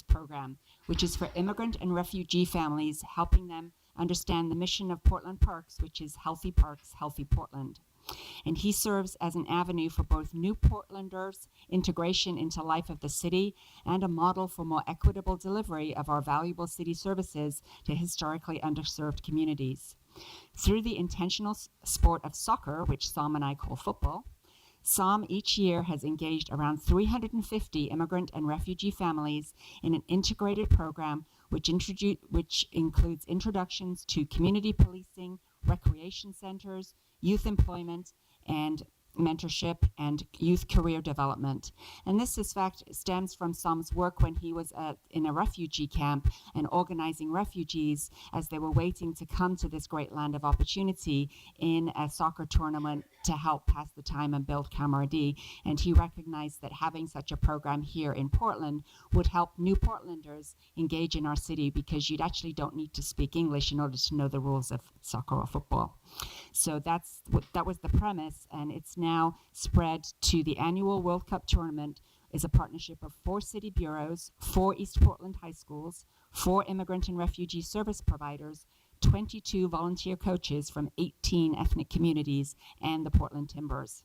program, which is for immigrant and refugee families, helping them understand the mission of Portland Parks, which is Healthy Parks, Healthy Portland. And he serves as an avenue for both new Portlanders' integration into life of the city and a model for more equitable delivery of our valuable city services to historically underserved communities. Through the intentional sport of soccer, which Sam and I call football, Sam each year has engaged around 350 immigrant and refugee families in an integrated program which includes introductions to community policing, recreation centers, youth employment, and mentorship and youth career development. And this, in fact, stems from Sam's work when he was in a refugee camp and organizing refugees as they were waiting to come to this great land of opportunity in a soccer tournament to help pass the time and build camaraderie. And he recognized that having such a program here in Portland would help new Portlanders engage in our city, because you actually don't need to speak English in order to know the rules of soccer or football. So that was the premise, and it's now spread to the annual World Cup tournament. Is a partnership of 4 city bureaus, 4 East Portland high schools, 4 immigrant and refugee service providers, 22 volunteer coaches from 18 ethnic communities, and the Portland Timbers.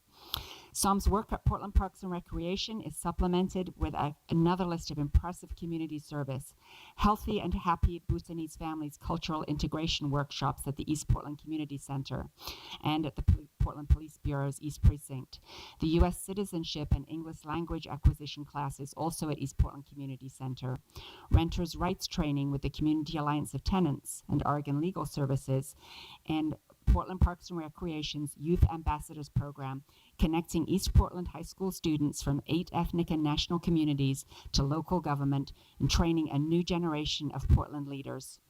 Sam's work at Portland Parks and Recreation is supplemented with another list of impressive community service: Healthy and Happy Bhutanese Families Cultural Integration Workshops at the East Portland Community Center and at the Portland Police Bureau's East Precinct. The U.S. Citizenship and English Language Acquisition classes also at East Portland Community Center. Renters' rights training with the Community Alliance of Tenants and Oregon Legal Services, and Portland Parks and Recreation's Youth Ambassadors Program, connecting East Portland High School students from 8 ethnic and national communities to local government and training a new generation of Portland leaders.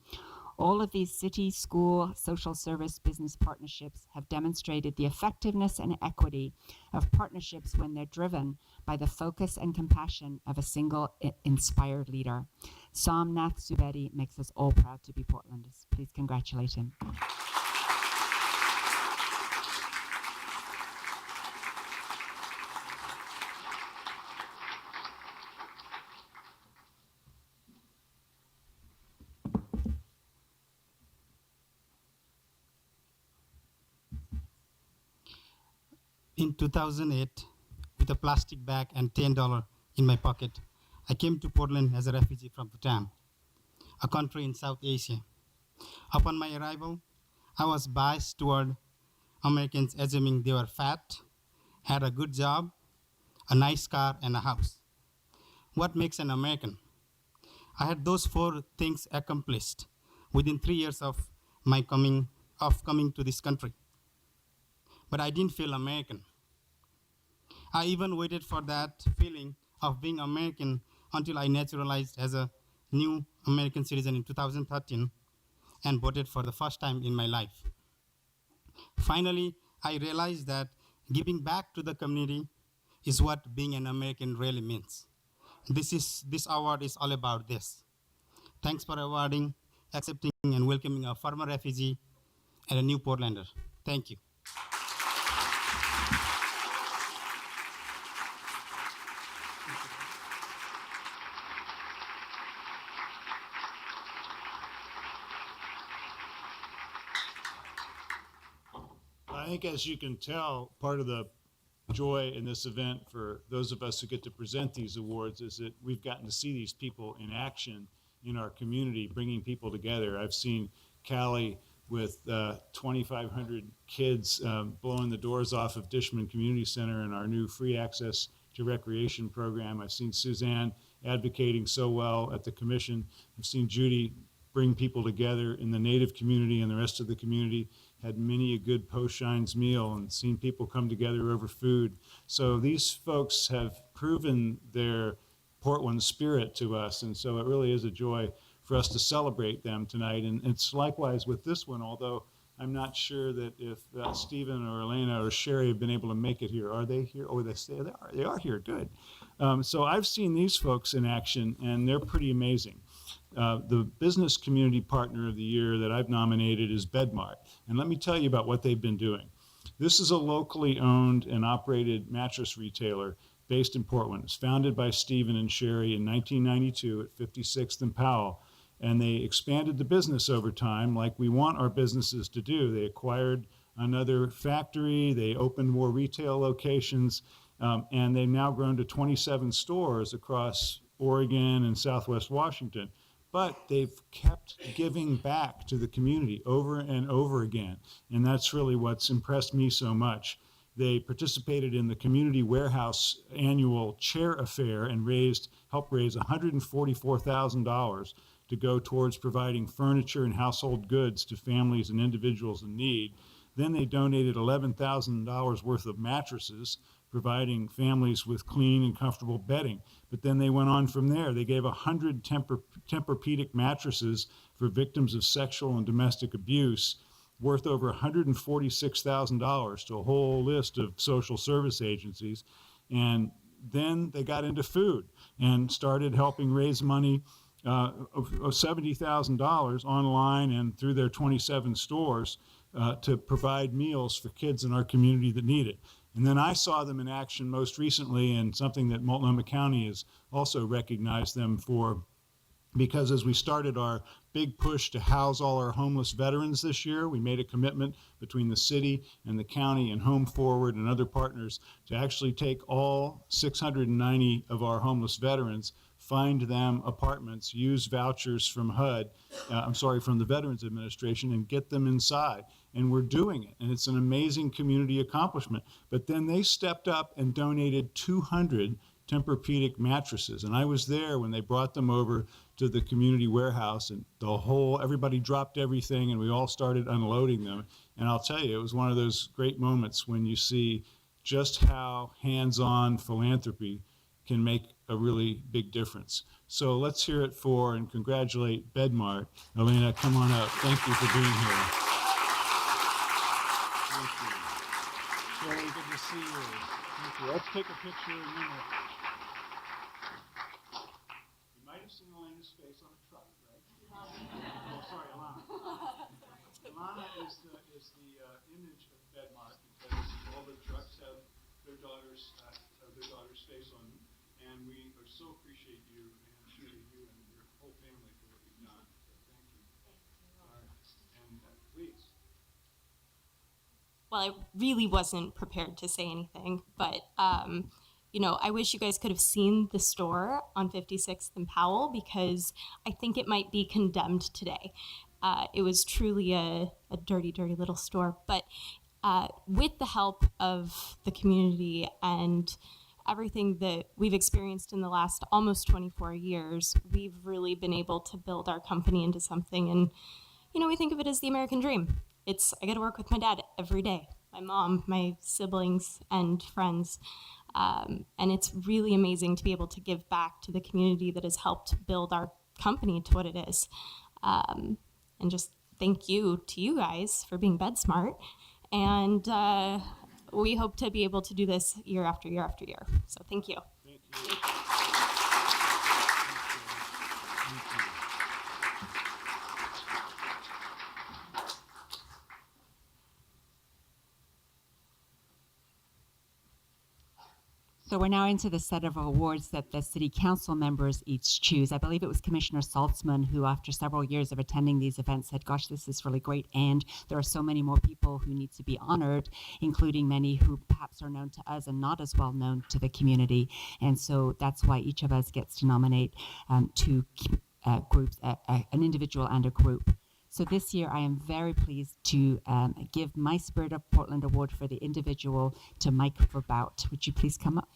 All of these city, school, social service, business partnerships have demonstrated the effectiveness and equity of partnerships when they're driven by the focus and compassion of a single inspired leader. Sam Nath Subedi makes us all proud to be Portlanders. Please congratulate him. In 2008, with a plastic bag and $10 in my pocket, I came to Portland as a refugee from Bhutan, a country in South Asia. Upon my arrival, I was biased toward Americans, assuming they were fat, had a good job, a nice car, and a house. What makes an American? I had those 4 things accomplished within 3 years of my coming to this country. But I didn't feel American. I even waited for that feeling of being American until I naturalized as a new American citizen in 2013 and voted for the first time in my life. Finally, I realized that giving back to the community is what being an American really means. This award is all about this. Thanks for awarding, accepting, and welcoming a former refugee and a new Portlander. Thank you. I think, as you can tell, part of the joy in this event for those of us who get to present these awards is that we've gotten to see these people in action in our community, bringing people together. I've seen Kallie with 2,500 kids blowing the doors off of Dishman Community Center and our new free access to recreation program. I've seen Suzanne advocating so well at the commission. I've seen Judy bring people together in the Native community and the rest of the community. Had many a good post-shines meal and seen people come together over food. So these folks have proven their Portland spirit to us, and so it really is a joy for us to celebrate them tonight. And it's likewise with this one, although I'm not sure that if Stephen or Elena or Sherry have been able to make it here. Are they here? Oh, they say they are. They are here. Good. So I've seen these folks in action, and they're pretty amazing. The Business Community Partner of the Year that I've nominated is Bedmart. And let me tell you about what they've been doing. This is a locally owned and operated mattress retailer based in Portland. It's founded by Stephen and Sherry in 1992 at 56th and Powell. And they expanded the business over time like we want our businesses to do. They acquired another factory, they opened more retail locations, and they've now grown to 27 stores across Oregon and Southwest Washington. But they've kept giving back to the community over and over again. And that's really what's impressed me so much. They participated in the Community Warehouse annual chair affair and helped raise $144,000 to go towards providing furniture and household goods to families and individuals in need. Then they donated $11,000 worth of mattresses, providing families with clean and comfortable bedding. But then they went on from there. They gave 100 Tempur-Pedic mattresses for victims of sexual and domestic abuse, worth over $146,000 to a whole list of social service agencies. And then they got into food and started helping raise money of $70,000 online and through their 27 stores to provide meals for kids in our community that need it. And then I saw them in action most recently, and something that Multnomah County has also recognized them for, because as we started our big push to house all our homeless veterans this year, we made a commitment between the city and the county and Home Forward and other partners to actually take all 690 of our homeless veterans, find them apartments, use vouchers from from the Veterans Administration, and get them inside. And we're doing it, and it's an amazing community accomplishment. But then they stepped up and donated 200 Tempur-Pedic mattresses, and I was there when they brought them over to the community warehouse, and everybody dropped everything, and we all started unloading them. And I'll tell you, it was one of those great moments when you see just how hands-on philanthropy can make a really big difference. So let's hear it for and congratulate BedMart. Elena, come on up. Thank you for being here. Thank you. Sherry, good to see you. Thank you. Let's take a picture in a minute. You might have seen Elena's face on a truck, right? Oh, sorry, Alana. Alana is the image of BedMart because all the trucks have their daughter's face on them. And we so appreciate you and Judy, you and your whole family for what you've done. So thank you. And please. Well, I really wasn't prepared to say anything, but I wish you guys could have seen the store on 56th and Powell, because I think it might be condemned today. It was truly a dirty, dirty little store. But with the help of the community and everything that we've experienced in the last almost 24 years, we've really been able to build our company into something. And, we think of it as the American dream. I get to work with my dad every day, my mom, my siblings, and friends. And it's really amazing to be able to give back to the community that has helped build our company to what it is. And just thank you to you guys for being BedSmart. And we hope to be able to do this year after year after year. So thank you. Thank you. So we're now into the set of awards that the city council members each choose. I believe it was Commissioner Saltzman who, after several years of attending these events, said, gosh, this is really great. And there are so many more people who need to be honored, including many who perhaps are known to us and not as well known to the community. And so that's why each of us gets to nominate two groups, an individual and a group. So this year, I am very pleased to give my Spirit of Portland Award for the individual to Mike Verbout. Would you please come up?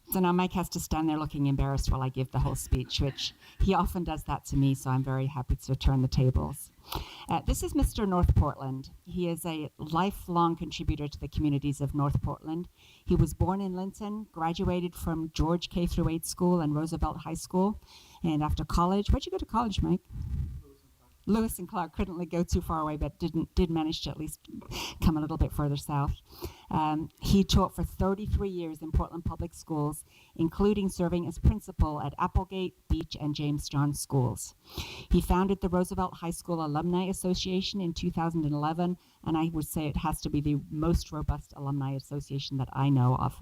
So now Mike has to stand there looking embarrassed while I give the whole speech, which he often does that to me, so I'm very happy to turn the tables. This is Mr. North Portland. He is a lifelong contributor to the communities of North Portland. He was born in Linton, graduated from George K-8 school and Roosevelt High School, and after college, where'd you go to college, Mike? Lewis and Clark. Couldn't go too far away, but did manage to at least come a little bit further south. He taught for 33 years in Portland Public Schools, including serving as principal at Applegate, Beach, and James John schools. He founded the Roosevelt High School Alumni Association in 2011, and I would say it has to be the most robust alumni association that I know of.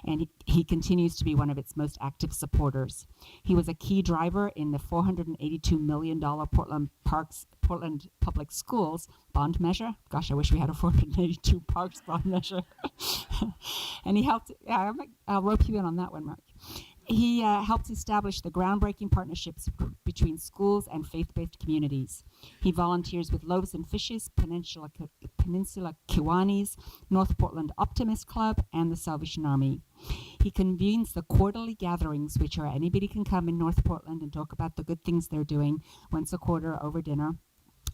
And he continues to be one of its most active supporters. He was a key driver in the $482 million Portland Public Schools bond measure. Gosh, I wish we had a 482 Parks bond measure. And he helped, I'll rope you in on that one, Mark. He helped establish the groundbreaking partnerships between schools and faith-based communities. He volunteers with Loaves and Fishes, Peninsula Kiwanis, North Portland Optimist Club, and the Salvation Army. He convenes the quarterly gatherings, which are anybody can come in North Portland and talk about the good things they're doing once a quarter over dinner,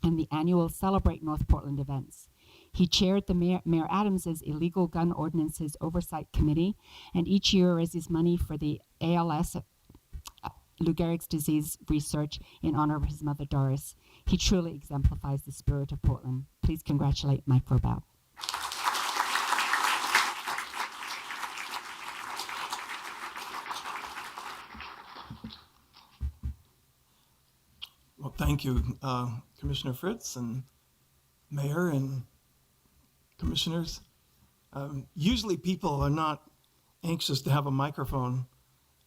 and the annual Celebrate North Portland events. He chaired the Mayor Adams's Illegal Gun Ordinances Oversight Committee, and each year raises money for the ALS, Lou Gehrig's disease research, in honor of his mother Doris. He truly exemplifies the spirit of Portland. Please congratulate Mike Verbow. Well, thank you, Commissioner Fritz and Mayor and Commissioners. Usually people are not anxious to have a microphone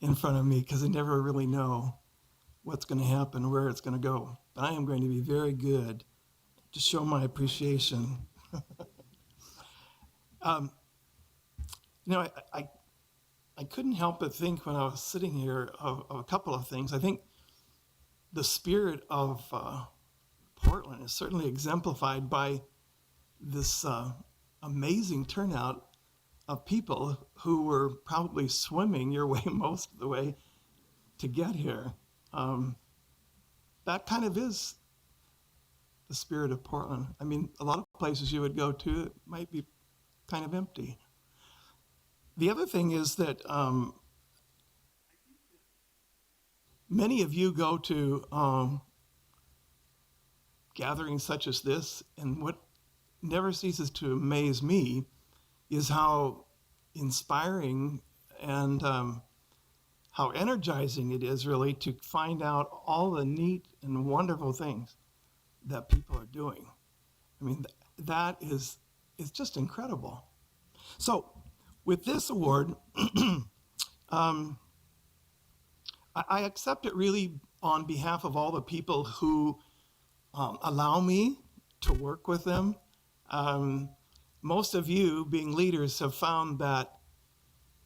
in front of me because they never really know what's going to happen, where it's going to go. But I am going to be very good to show my appreciation. I couldn't help but think when I was sitting here of a couple of things. I think the spirit of Portland is certainly exemplified by this amazing turnout of people who were probably swimming your way most of the way to get here. That kind of is the spirit of Portland. I mean, a lot of places you would go to, it might be kind of empty. The other thing is that many of you go to gatherings such as this, and what never ceases to amaze me is how inspiring and how energizing it is really to find out all the neat and wonderful things that people are doing. I mean, that is just incredible. So with this award, I accept it really on behalf of all the people who allow me to work with them. Most of you, being leaders, have found that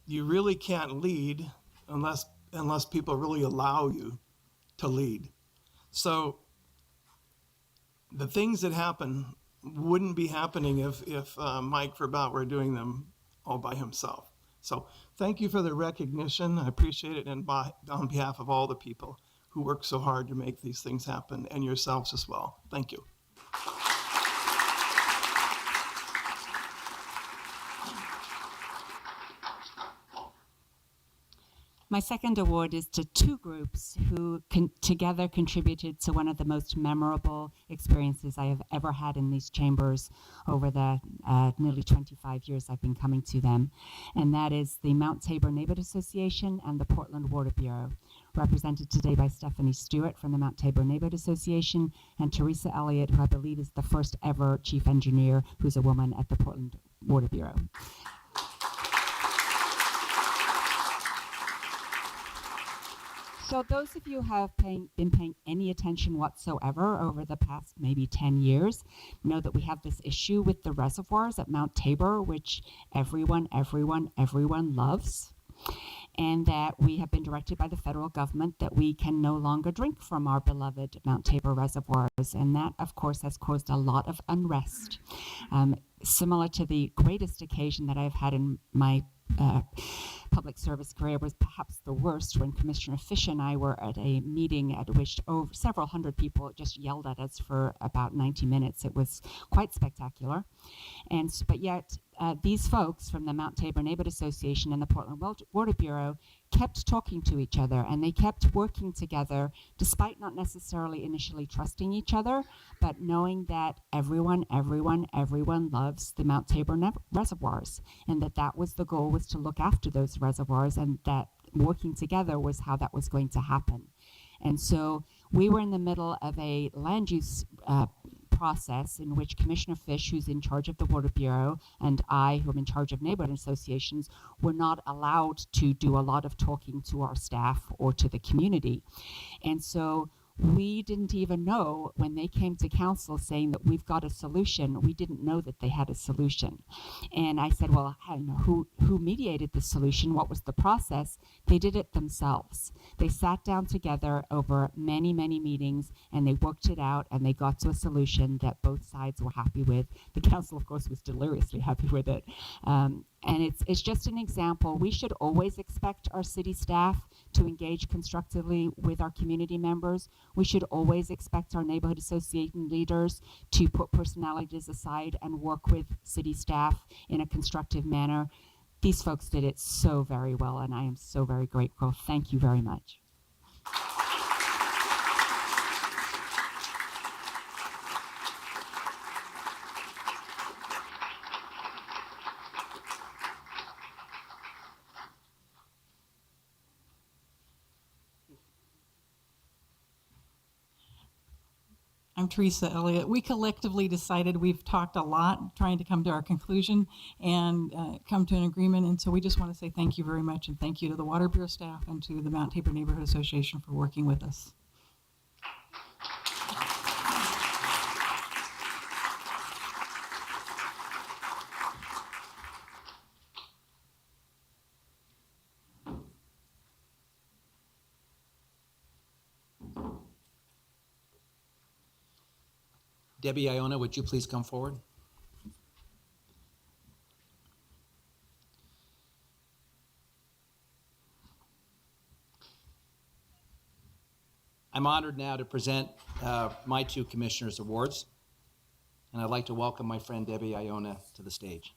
you really can't lead unless people really allow you to lead. So the things that happen wouldn't be happening if Mike Verbout were doing them all by himself. So thank you for the recognition. I appreciate it, and on behalf of all the people who work so hard to make these things happen, and yourselves as well. Thank you. My second award is to two groups who together contributed to one of the most memorable experiences I have ever had in these chambers over the nearly 25 years I've been coming to them. And that is the Mount Tabor Neighborhood Association and the Portland Water Bureau, represented today by Stephanie Stewart from the Mount Tabor Neighborhood Association and Teresa Elliott, who I believe is the first ever chief engineer who's a woman at the Portland Water Bureau. So those of you who have been paying any attention whatsoever over the past maybe 10 years know that we have this issue with the reservoirs at Mount Tabor, which everyone loves, and that we have been directed by the federal government that we can no longer drink from our beloved Mount Tabor reservoirs. And that, of course, has caused a lot of unrest. Similar to the greatest occasion that I've had in my public service career was perhaps the worst, when Commissioner Fish and I were at a meeting at which several hundred people just yelled at us for about 90 minutes. It was quite spectacular. But yet these folks from the Mount Tabor Neighborhood Association and the Portland Water Bureau kept talking to each other, and they kept working together despite not necessarily initially trusting each other, but knowing that everyone loves the Mount Tabor reservoirs, and that was the goal, was to look after those reservoirs, and that working together was how that was going to happen. And so we were in the middle of a land use process in which Commissioner Fish, who's in charge of the Water Bureau, and I, who am in charge of neighborhood associations, were not allowed to do a lot of talking to our staff or to the community. And so we didn't even know when they came to council saying that we've got a solution. We didn't know that they had a solution. And I said, well, I don't know who mediated the solution. What was the process? They did it themselves. They sat down together over many, many meetings, and they worked it out, and they got to a solution that both sides were happy with. The council, of course, was deliriously happy with it. And it's just an example. We should always expect our city staff to engage constructively with our community members. We should always expect our neighborhood association leaders to put personalities aside and work with city staff in a constructive manner. These folks did it so very well, and I am so very grateful. Thank you very much. I'm Teresa Elliott. We collectively decided, we've talked a lot trying to come to our conclusion and come to an agreement. And so we just want to say thank you very much, and thank you to the Water Bureau staff and to the Mount Tabor Neighborhood Association for working with us. Debbie Iona, would you please come forward? I'm honored now to present my two commissioners' awards, and I'd like to welcome my friend Debbie Iona to the stage.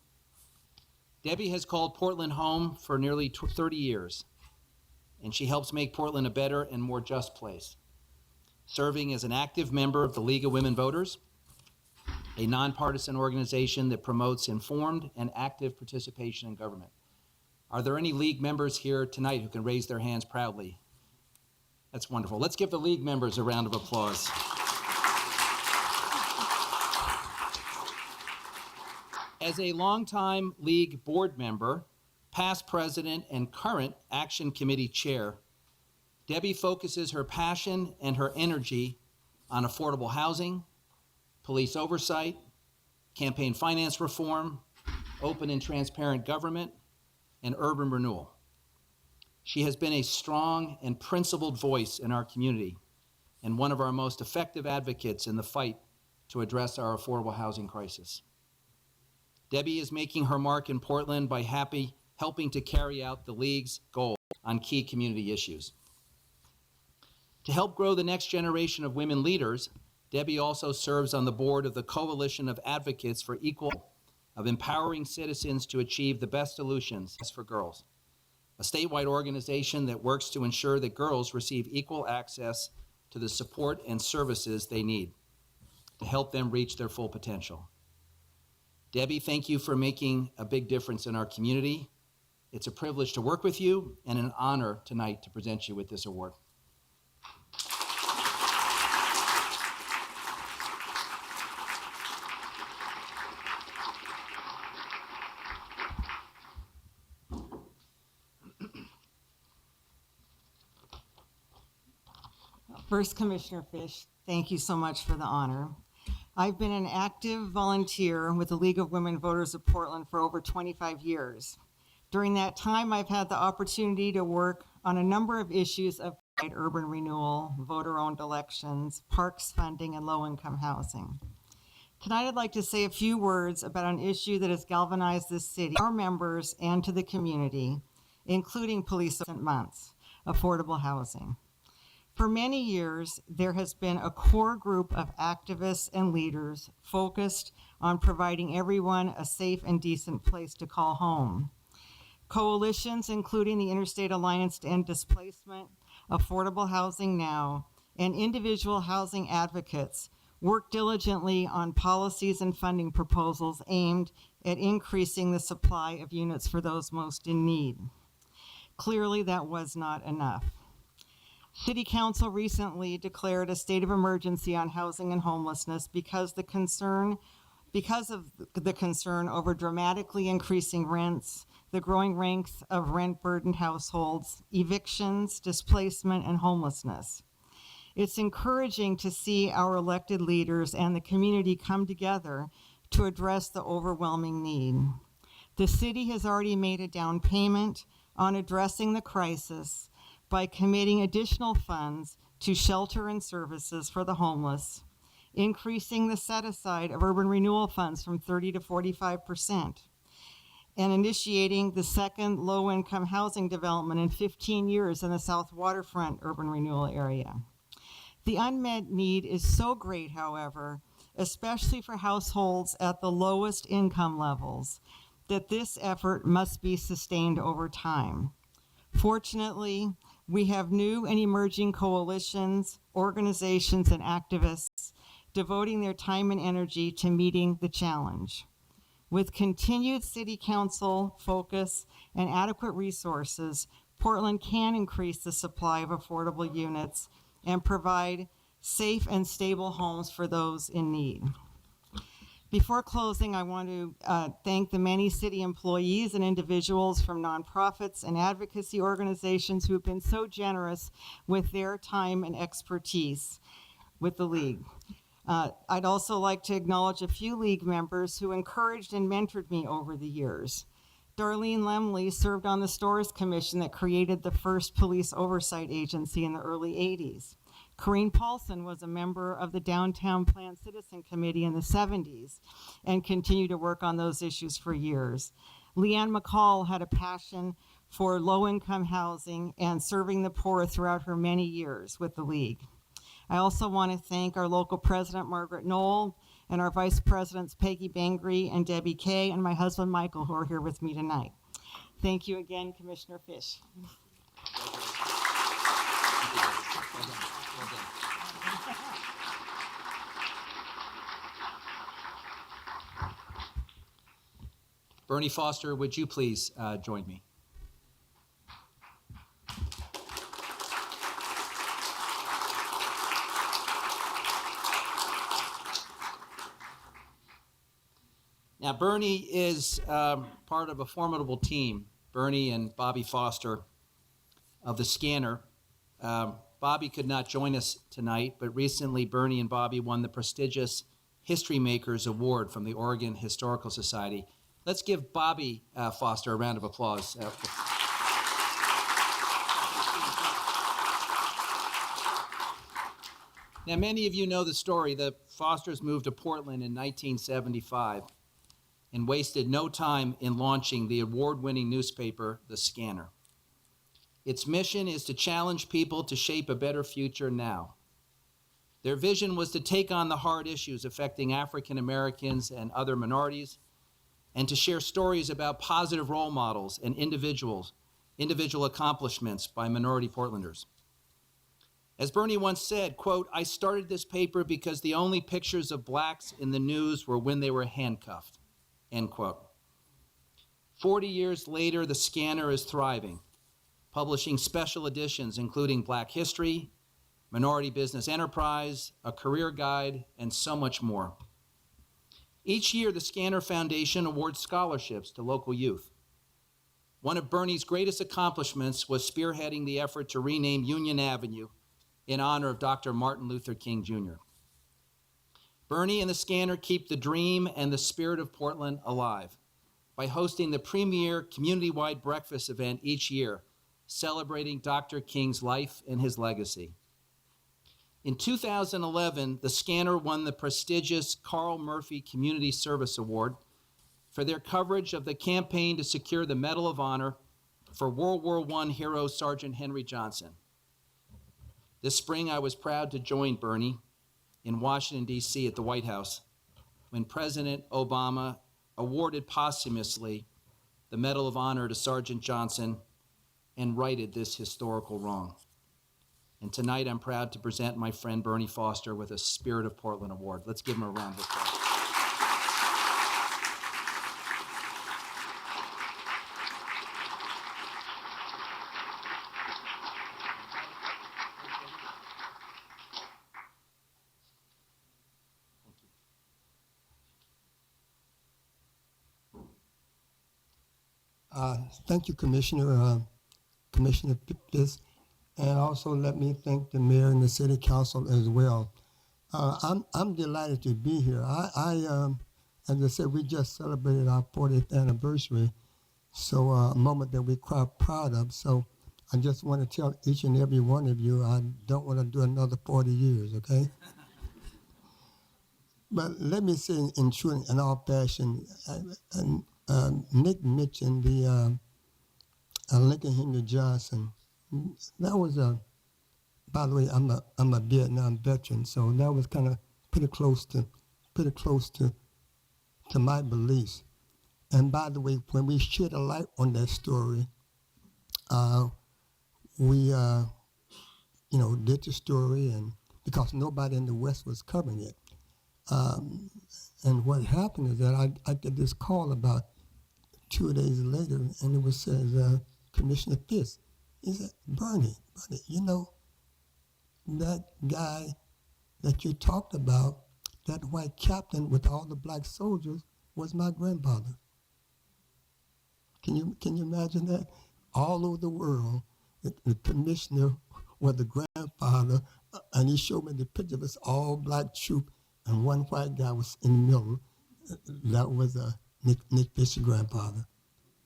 Debbie has called Portland home for nearly 30 years, and she helps make Portland a better and more just place, serving as an active member of the League of Women Voters, a nonpartisan organization that promotes informed and active participation in government. Are there any League members here tonight who can raise their hands proudly? That's wonderful. Let's give the League members a round of applause. As a longtime League board member, past president, and current Action Committee chair, Debbie focuses her passion and her energy on affordable housing, police oversight, campaign finance reform, open and transparent government, and urban renewal. She has been a strong and principled voice in our community and one of our most effective advocates in the fight to address our affordable housing crisis. Debbie is making her mark in Portland by helping to carry out the League's goal on key community issues. To help grow the next generation of women leaders, Debbie also serves on the board of the Coalition of Advocates for Equal, of empowering citizens to achieve the best solutions for girls, a statewide organization that works to ensure that girls receive equal access to the support and services they need to help them reach their full potential. Debbie, thank you for making a big difference in our community. It's a privilege to work with you and an honor tonight to present you with this award. First, Commissioner Fish, thank you so much for the honor. I've been an active volunteer with the League of Women Voters of Portland for over 25 years. During that time, I've had the opportunity to work on a number of issues of urban renewal, voter-owned elections, parks funding, and low-income housing. Tonight, I'd like to say a few words about an issue that has galvanized this city, our members, and to the community, including police months, affordable housing. For many years, there has been a core group of activists and leaders focused on providing everyone a safe and decent place to call home. Coalitions, including the Interstate Alliance to End Displacement, Affordable Housing Now, and individual housing advocates, work diligently on policies and funding proposals aimed at increasing the supply of units for those most in need. Clearly, that was not enough. City Council recently declared a state of emergency on housing and homelessness because of the concern over dramatically increasing rents, the growing ranks of rent-burdened households, evictions, displacement, and homelessness. It's encouraging to see our elected leaders and the community come together to address the overwhelming need. The city has already made a down payment on addressing the crisis by committing additional funds to shelter and services for the homeless, increasing the set-aside of urban renewal funds from 30 to 45%, and initiating the second low-income housing development in 15 years in the South Waterfront urban renewal area. The unmet need is so great, however, especially for households at the lowest income levels, that this effort must be sustained over time. Fortunately, we have new and emerging coalitions, organizations, and activists devoting their time and energy to meeting the challenge. With continued City Council focus and adequate resources, Portland can increase the supply of affordable units and provide safe and stable homes for those in need. Before closing, I want to thank the many city employees and individuals from nonprofits and advocacy organizations who have been so generous with their time and expertise with the League. I'd also like to acknowledge a few League members who encouraged and mentored me over the years. Darlene Lemley served on the Stores Commission that created the first police oversight agency in the early 80s. Corrine Paulson was a member of the Downtown Plan Citizen Committee in the 70s and continued to work on those issues for years. Leanne McCall had a passion for low-income housing and serving the poor throughout her many years with the League. I also want to thank our local president, Margaret Knoll, and our vice presidents, Peggy Bangry and Debbie Kay, and my husband, Michael, who are here with me tonight. Thank you again, Commissioner Fish. Bernie Foster, would you please join me? Now, Bernie is part of a formidable team, Bernie and Bobby Foster of the Scanner. Bobby could not join us tonight, but recently Bernie and Bobby won the prestigious History Makers Award from the Oregon Historical Society. Let's give Bobby Foster a round of applause. Now, many of you know the story. The Fosters moved to Portland in 1975 and wasted no time in launching the award-winning newspaper, The Scanner. Its mission is to challenge people to shape a better future now. Their vision was to take on the hard issues affecting African Americans and other minorities, and to share stories about positive role models and individual accomplishments by minority Portlanders. As Bernie once said, quote, "I started this paper because the only pictures of blacks in the news were when they were handcuffed," end quote. 40 years later, the Scanner is thriving, publishing special editions including Black History, Minority Business Enterprise, a career guide, and so much more. Each year, the Scanner Foundation awards scholarships to local youth. One of Bernie's greatest accomplishments was spearheading the effort to rename Union Avenue in honor of Dr. Martin Luther King Jr. Bernie and the Scanner keep the dream and the spirit of Portland alive by hosting the premier community-wide breakfast event each year, celebrating Dr. King's life and his legacy. In 2011, the Scanner won the prestigious Carl Murphy Community Service Award for their coverage of the campaign to secure the Medal of Honor for World War I hero Sergeant Henry Johnson. This spring, I was proud to join Bernie in Washington, D.C. at the White House when President Obama awarded posthumously the Medal of Honor to Sergeant Johnson and righted this historical wrong. And tonight I'm proud to present my friend Bernie Foster with a Spirit of Portland Award. Let's give him a round of applause. Thank you, Commissioner Pittis, and also let me thank the mayor and the city council as well. I'm delighted to be here. As I said, we just celebrated our 40th anniversary, so a moment that we're quite proud of. So I just want to tell each and every one of you, I don't want to do another 40 years, okay? But let me say in true and all fashion, Nick mentioned the Lincoln Henry Johnson. That was by the way, I'm a Vietnam veteran, so that was kind of pretty close to my beliefs. And by the way, when we shed a light on that story, we did the story, and because nobody in the West was covering it. And what happened is that I get this call about 2 days later, and it was says, Commissioner Pitts. He said, Bernie, you know, that guy that you talked about, that white captain with all the black soldiers, was my grandfather. Can you imagine that? All over the world, the commissioner was the grandfather, and he showed me the picture of this all black troop, and one white guy was in the middle. That was Nick Fish's grandfather.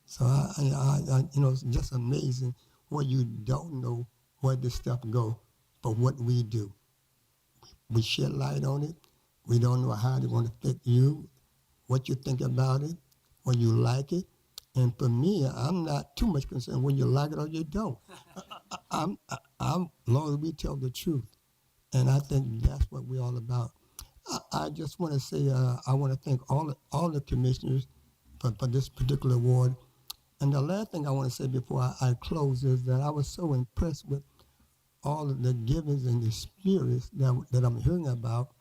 So I it's just amazing what you don't know where this stuff go, but what we do. We shed light on it. We don't know how it want to affect you, what you think about it, whether you like it. And for me, I'm not too much concerned whether you like it or you don't. I'm long as we tell the truth. And I think that's what we're all about. I just want to say I want to thank all the commissioners for this particular award. And the last thing I want to say before I close is that I was so impressed with all of the givings and the spirits that I'm hearing about.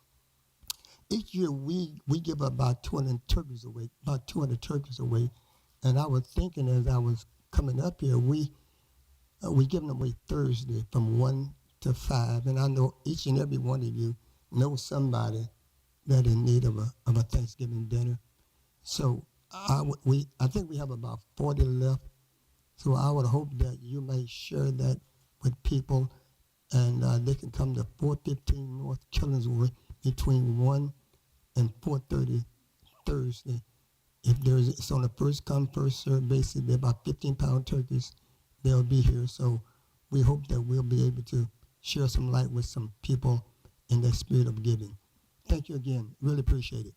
Each year we give about 200 turkeys away. And I was thinking as I was coming up here, we give them away Thursday from 1 to 5. And I know each and every one of you know somebody that in need of a Thanksgiving dinner. So I think we have about 40 left. So I would hope that you may share that with people, and they can come to 415 North Killingsworth between 1 and 4:30 Thursday. It's on a first come, first served basis. They're about 15-pound turkeys. They'll be here. So we hope that we'll be able to share some light with some people in the spirit of giving. Thank you again. Really appreciate it.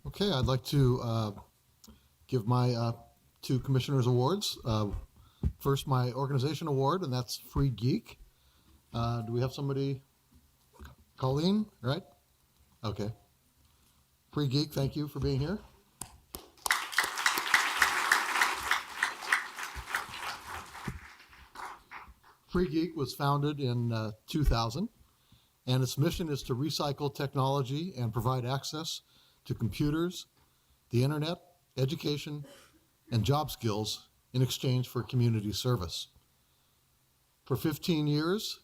Okay, I'd like to give my 2 commissioners' awards. First, my organization award, and that's Free Geek. Do we have somebody? Colleen, right? Okay. Free Geek, thank you for being here. Free Geek was founded in 2000, and its mission is to recycle technology and provide access to computers, the internet, education, and job skills in exchange for community service. For 15 years,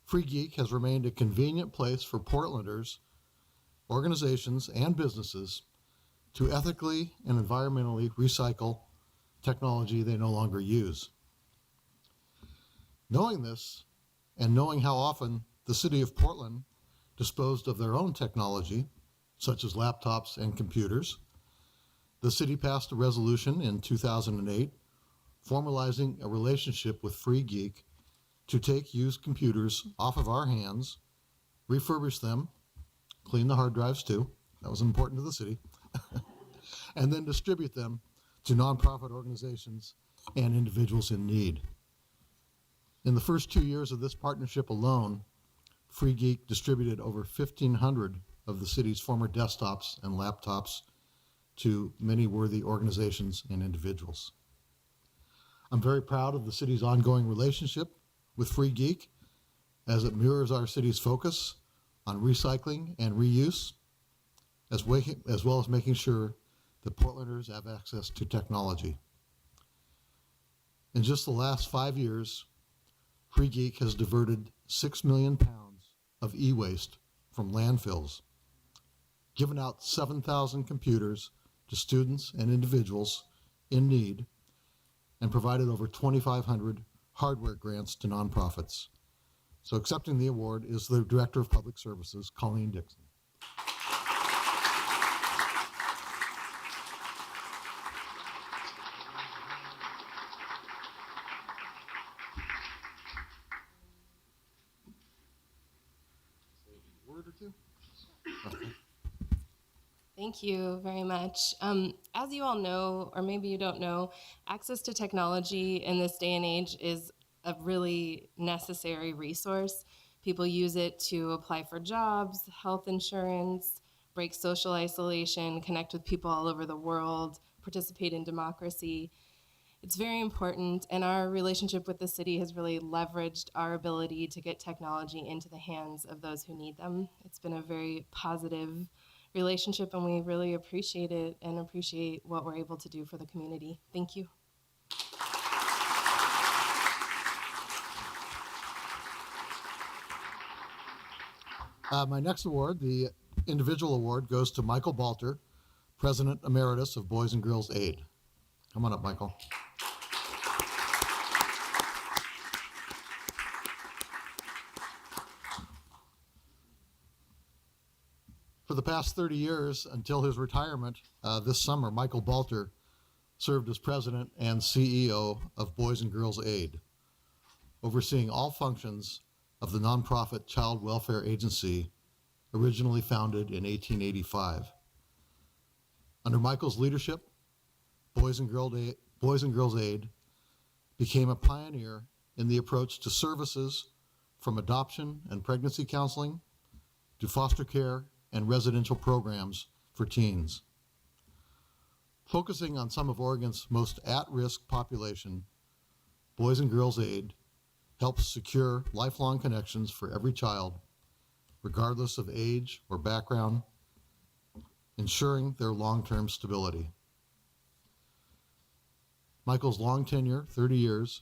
Free Geek has remained a convenient place for Portlanders, organizations, and businesses to ethically and environmentally recycle technology they no longer use. Knowing this, and knowing how often the city of Portland disposed of their own technology, such as laptops and computers, the city passed a resolution in 2008 formalizing a relationship with Free Geek to take used computers off of our hands refurbish them, clean the hard drives too, that was important to the city, and then distribute them to nonprofit organizations and individuals in need. In the first 2 years of this partnership alone, Free Geek distributed over 1,500 of the city's former desktops and laptops to many worthy organizations and individuals. I'm very proud of the city's ongoing relationship with Free Geek, as it mirrors our city's focus on recycling and reuse, as well as making sure that Portlanders have access to technology. In just the last 5 years, Free Geek has diverted 6 million pounds of e-waste from landfills, given out 7,000 computers to students and individuals in need, and provided over 2,500 hardware grants to nonprofits. So accepting the award is the Director of Public Services, Colleen Dixon. Word or two? Okay. Thank you very much. As you all know, or maybe you don't know, access to technology in this day and age is a really necessary resource. People use it to apply for jobs, health insurance, break social isolation, connect with people all over the world, participate in democracy. It's very important, and our relationship with the city has really leveraged our ability to get technology into the hands of those who need them. It's been a very positive relationship, and we really appreciate it and appreciate what we're able to do for the community. Thank you. My next award, the individual award, goes to Michael Balter, President Emeritus of Boys and Girls Aid. Come on up, Michael. For the past 30 years, until his retirement this summer, Michael Balter served as President and CEO of Boys and Girls Aid, overseeing all functions of the nonprofit child welfare agency originally founded in 1885. Under Michael's leadership, Boys and Girls Aid became a pioneer in the approach to services from adoption and pregnancy counseling to foster care and residential programs for teens. Focusing on some of Oregon's most at-risk population, Boys and Girls Aid helps secure lifelong connections for every child, regardless of age or background, ensuring their long-term stability. Michael's long tenure, 30 years,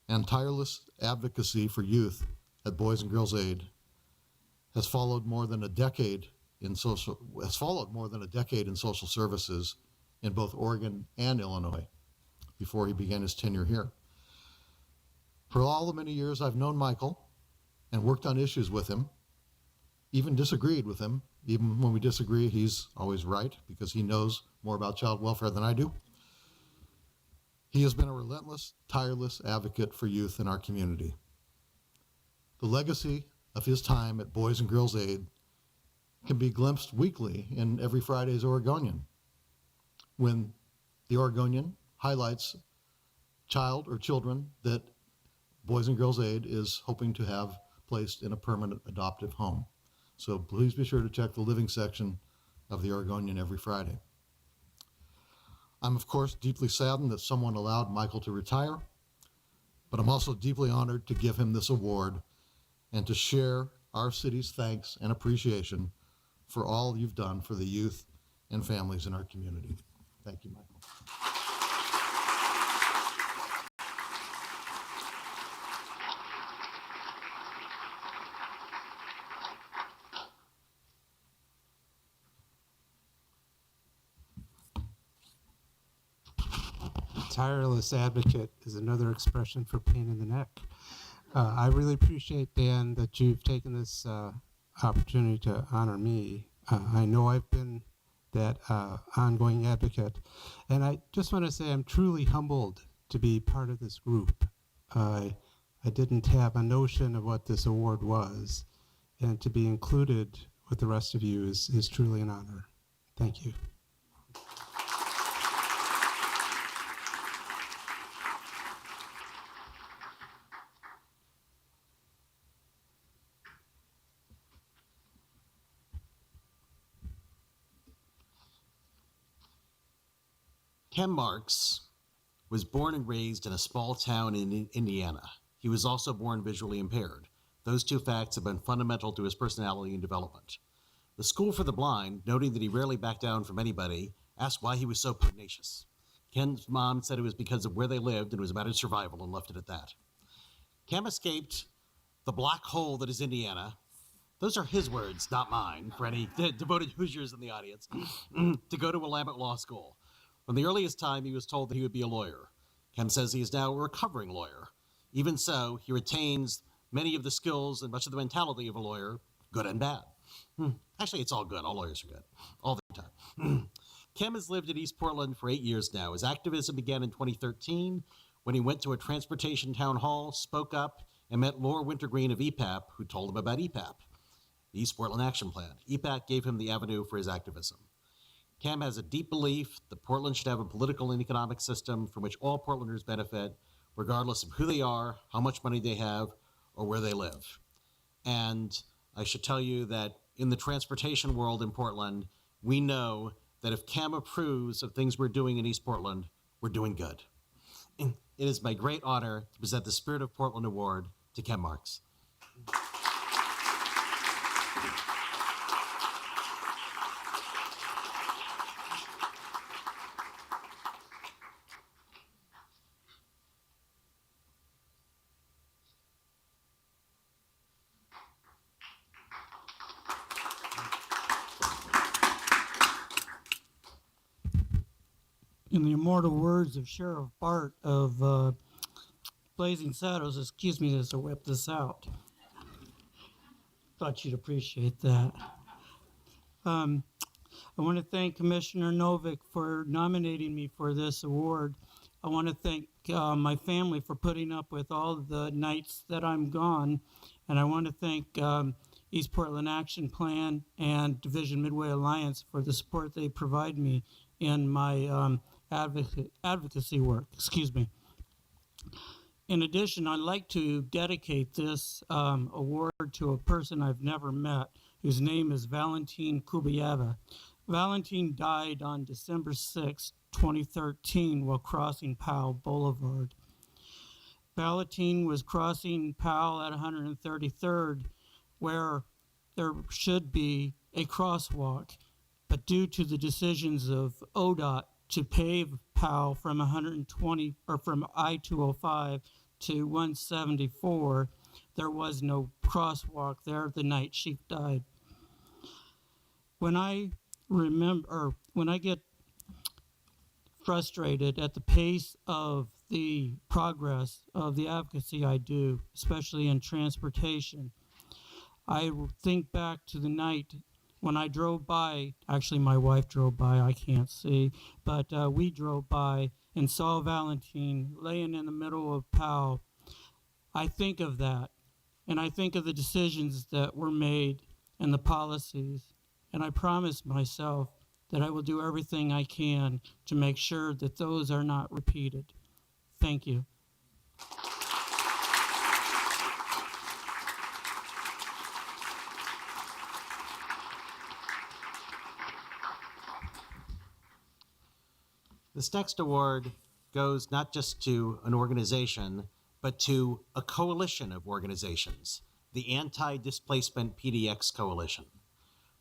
and tireless advocacy for youth at Boys and Girls Aid has followed more than a decade in social services in both Oregon and Illinois before he began his tenure here. For all the many years I've known Michael and worked on issues with him, even disagreed with him, even when we disagree, he's always right because he knows more about child welfare than I do. He has been a relentless, tireless advocate for youth in our community. The legacy of his time at Boys and Girls Aid can be glimpsed weekly in every Friday's Oregonian, when the Oregonian highlights child or children that Boys and Girls Aid is hoping to have placed in a permanent adoptive home. So please be sure to check the living section of the Oregonian every Friday. I'm, of course, deeply saddened that someone allowed Michael to retire, but I'm also deeply honored to give him this award and to share our city's thanks and appreciation for all you've done for the youth and families in our community. Thank you, Michael. Tireless advocate is another expression for pain in the neck. I really appreciate, Dan, that you've taken this opportunity to honor me. I know I've been that ongoing advocate, and I just want to say I'm truly humbled to be part of this group. I didn't have a notion of what this award was, and to be included with the rest of you is truly an honor. Thank you. Ken Marks was born and raised in a small town in Indiana. He was also born visually impaired. Those two facts have been fundamental to his personality and development. The School for the Blind, noting that he rarely backed down from anybody, asked why he was so pugnacious. Ken's mom said it was because of where they lived and it was about his survival, and left it at that. Ken escaped the black hole that is Indiana. Those are his words, not mine, for any devoted Hoosiers in the audience, to go to Willamette Law School. From the earliest time, he was told that he would be a lawyer. Ken says he is now a recovering lawyer. Even so, he retains many of the skills and much of the mentality of a lawyer, good and bad. Actually, it's all good. All lawyers are good, all the time. Ken has lived in East Portland for 8 years now. His activism began in 2013 when he went to a transportation town hall, spoke up, and met Laura Wintergreen of EPAP, who told him about EPAP, the East Portland Action Plan. EPAP gave him the avenue for his activism. Cam has a deep belief that Portland should have a political and economic system from which all Portlanders benefit, regardless of who they are, how much money they have, or where they live. And I should tell you that in the transportation world in Portland, we know that if Cam approves of things we're doing in East Portland, we're doing good. And it is my great honor to present the Spirit of Portland Award to Ken Marks. In the immortal words of Sheriff Bart of Blazing Saddles, excuse me as I whip this out. Thought you'd appreciate that. I want to thank Commissioner Novick for nominating me for this award. I want to thank my family for putting up with all the nights that I'm gone. And I want to thank East Portland Action Plan and Division Midway Alliance for the support they provide me in my advocacy work. Excuse me. In addition, I'd like to dedicate this award to a person I've never met, whose name is Valentin Kubayeva. Valentin died on December 6, 2013, while crossing Powell Boulevard. Valentin was crossing Powell at 133rd, where there should be a crosswalk, but due to the decisions of ODOT to pave Powell from 120 or from I-205 to 174, there was no crosswalk there the night she died. When I get frustrated at the pace of the progress of the advocacy I do, especially in transportation, I think back to the night when I drove by. Actually, my wife drove by, I can't see, but we drove by and saw Valentin laying in the middle of Powell. I think of that, and I think of the decisions that were made and the policies, and I promise myself that I will do everything I can to make sure that those are not repeated. Thank you. This next award goes not just to an organization, but to a coalition of organizations, the Anti-Displacement PDX Coalition.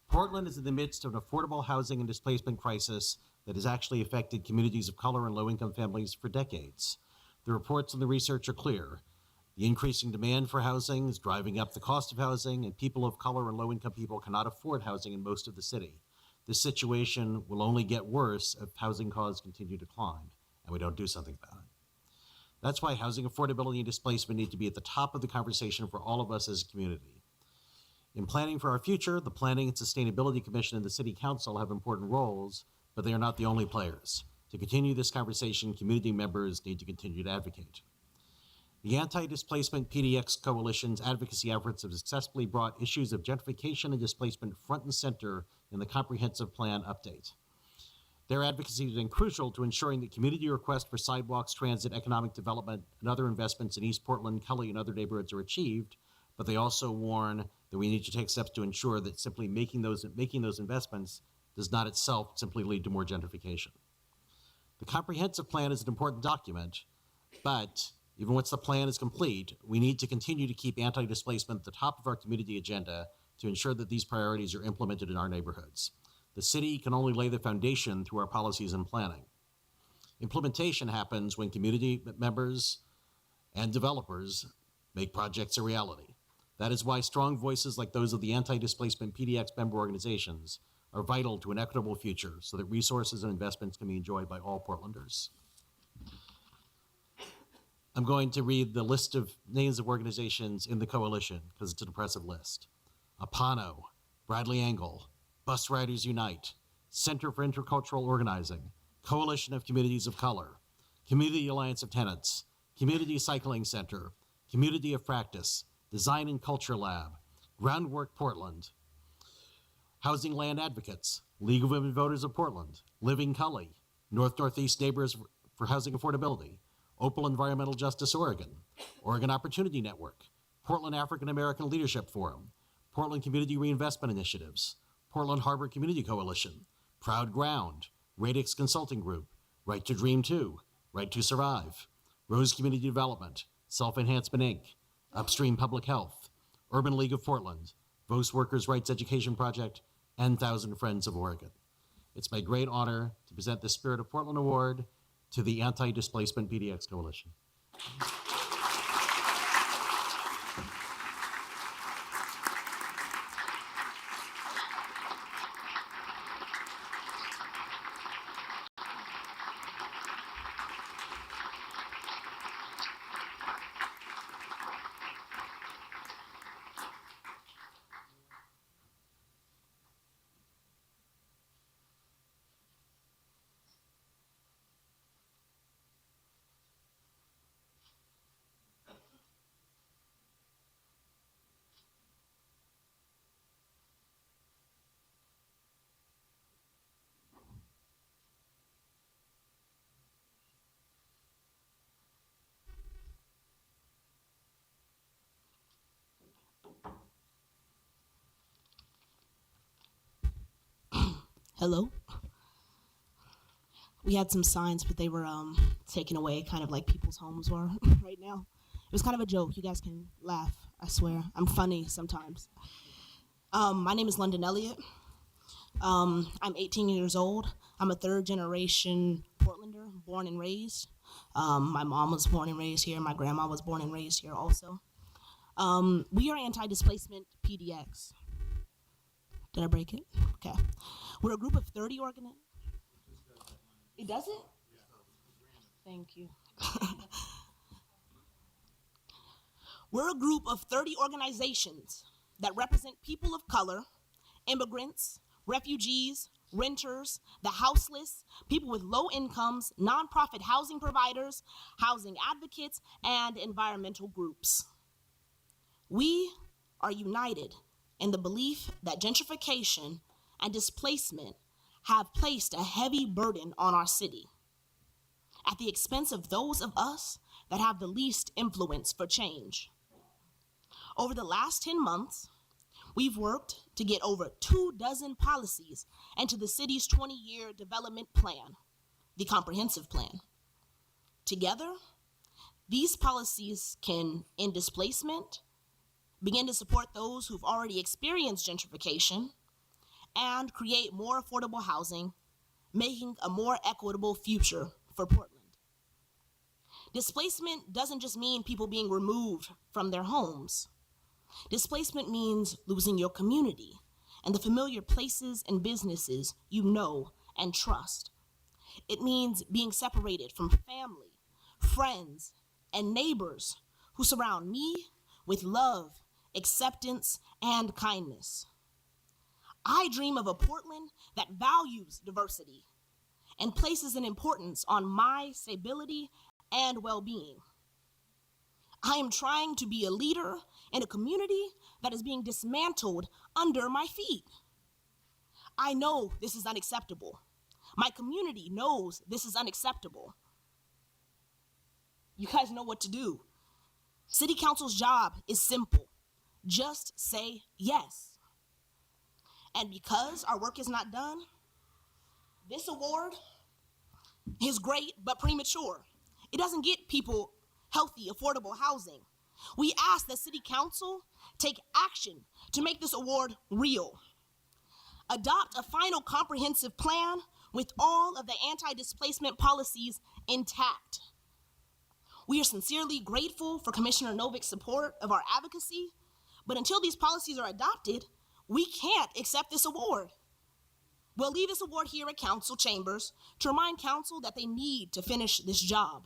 Portland is in the midst of an affordable housing and displacement crisis that has actually affected communities of color and low-income families for decades. The reports and the research are clear. The increasing demand for housing is driving up the cost of housing, and people of color and low-income people cannot afford housing in most of the city. This situation will only get worse if housing costs continue to climb, and we don't do something about it. That's why housing affordability and displacement need to be at the top of the conversation for all of us as a community. In planning for our future, the Planning and Sustainability Commission and the City Council have important roles, but they are not the only players. To continue this conversation, community members need to continue to advocate. The Anti-Displacement PDX Coalition's advocacy efforts have successfully brought issues of gentrification and displacement front and center in the comprehensive plan update. Their advocacy has been crucial to ensuring that community requests for sidewalks, transit, economic development, and other investments in East Portland, Kallie, and other neighborhoods are achieved, but they also warn that we need to take steps to ensure that simply making those investments does not itself simply lead to more gentrification. The comprehensive plan is an important document, but even once the plan is complete, we need to continue to keep anti-displacement at the top of our community agenda to ensure that these priorities are implemented in our neighborhoods. The city can only lay the foundation through our policies and planning. Implementation happens when community members and developers make projects a reality. That is why strong voices like those of the anti-displacement PDX member organizations are vital to an equitable future so that resources and investments can be enjoyed by all Portlanders. I'm going to read the list of names of organizations in the coalition because it's an impressive list. Apano, Bradley Angle, Bus Riders Unite, Center for Intercultural Organizing, Coalition of Communities of Color, Community Alliance of Tenants, Community Cycling Center, Community of Practice, Design and Culture Lab, Groundwork Portland, Housing Land Advocates, League of Women Voters of Portland, Living Kallie, North-Northeast Neighbors for Housing Affordability, Opal Environmental Justice Oregon, Oregon Opportunity Network, Portland African American Leadership Forum, Portland Community Reinvestment Initiatives, Portland Harbor Community Coalition, Proud Ground, Radix Consulting Group, Right to Dream 2, Right to Survive, Rose Community Development, Self-Enhancement Inc., Upstream Public Health, Urban League of Portland, Vos Workers' Rights Education Project, and Thousand Friends of Oregon. It's my great honor to present the Spirit of Portland Award to the Anti-Displacement PDX Coalition. Hello. We had some signs, but they were taken away, kind of like people's homes were right now. It was kind of a joke. You guys can laugh. I swear. I'm funny sometimes. My name is London Elliott. I'm 18 years old. I'm a third generation Portlander, born and raised. My mom was born and raised here. My grandma was born and raised here also. We are anti-displacement PDX. Did I break it? Okay. We're a group of 30 organizations. It doesn't? Thank you. We're a group of 30 organizations that represent people of color, immigrants, refugees, renters, the houseless, people with low incomes, nonprofit housing providers, housing advocates, and environmental groups. We are united in the belief that gentrification and displacement have placed a heavy burden on our city at the expense of those of us that have the least influence for change. Over the last 10 months, we've worked to get over 24 policies into the city's 20-year development plan, the comprehensive plan. Together, these policies can end displacement, begin to support those who've already experienced gentrification, and create more affordable housing, making a more equitable future for Portland. Displacement doesn't just mean people being removed from their homes. Displacement means losing your community and the familiar places and businesses you know and trust. It means being separated from family, friends, and neighbors who surround me with love, acceptance, and kindness. I dream of a Portland that values diversity and places an importance on my stability and well-being. I am trying to be a leader in a community that is being dismantled under my feet. I know this is unacceptable. My community knows this is unacceptable. You guys know what to do. City Council's job is simple. Just say yes. And because our work is not done, this award is great but premature. It doesn't get people healthy, affordable housing. We ask that City Council take action to make this award real. Adopt a final comprehensive plan with all of the anti-displacement policies intact. We are sincerely grateful for Commissioner Novik's support of our advocacy, but until these policies are adopted, we can't accept this award. We'll leave this award here at Council Chambers to remind Council that they need to finish this job.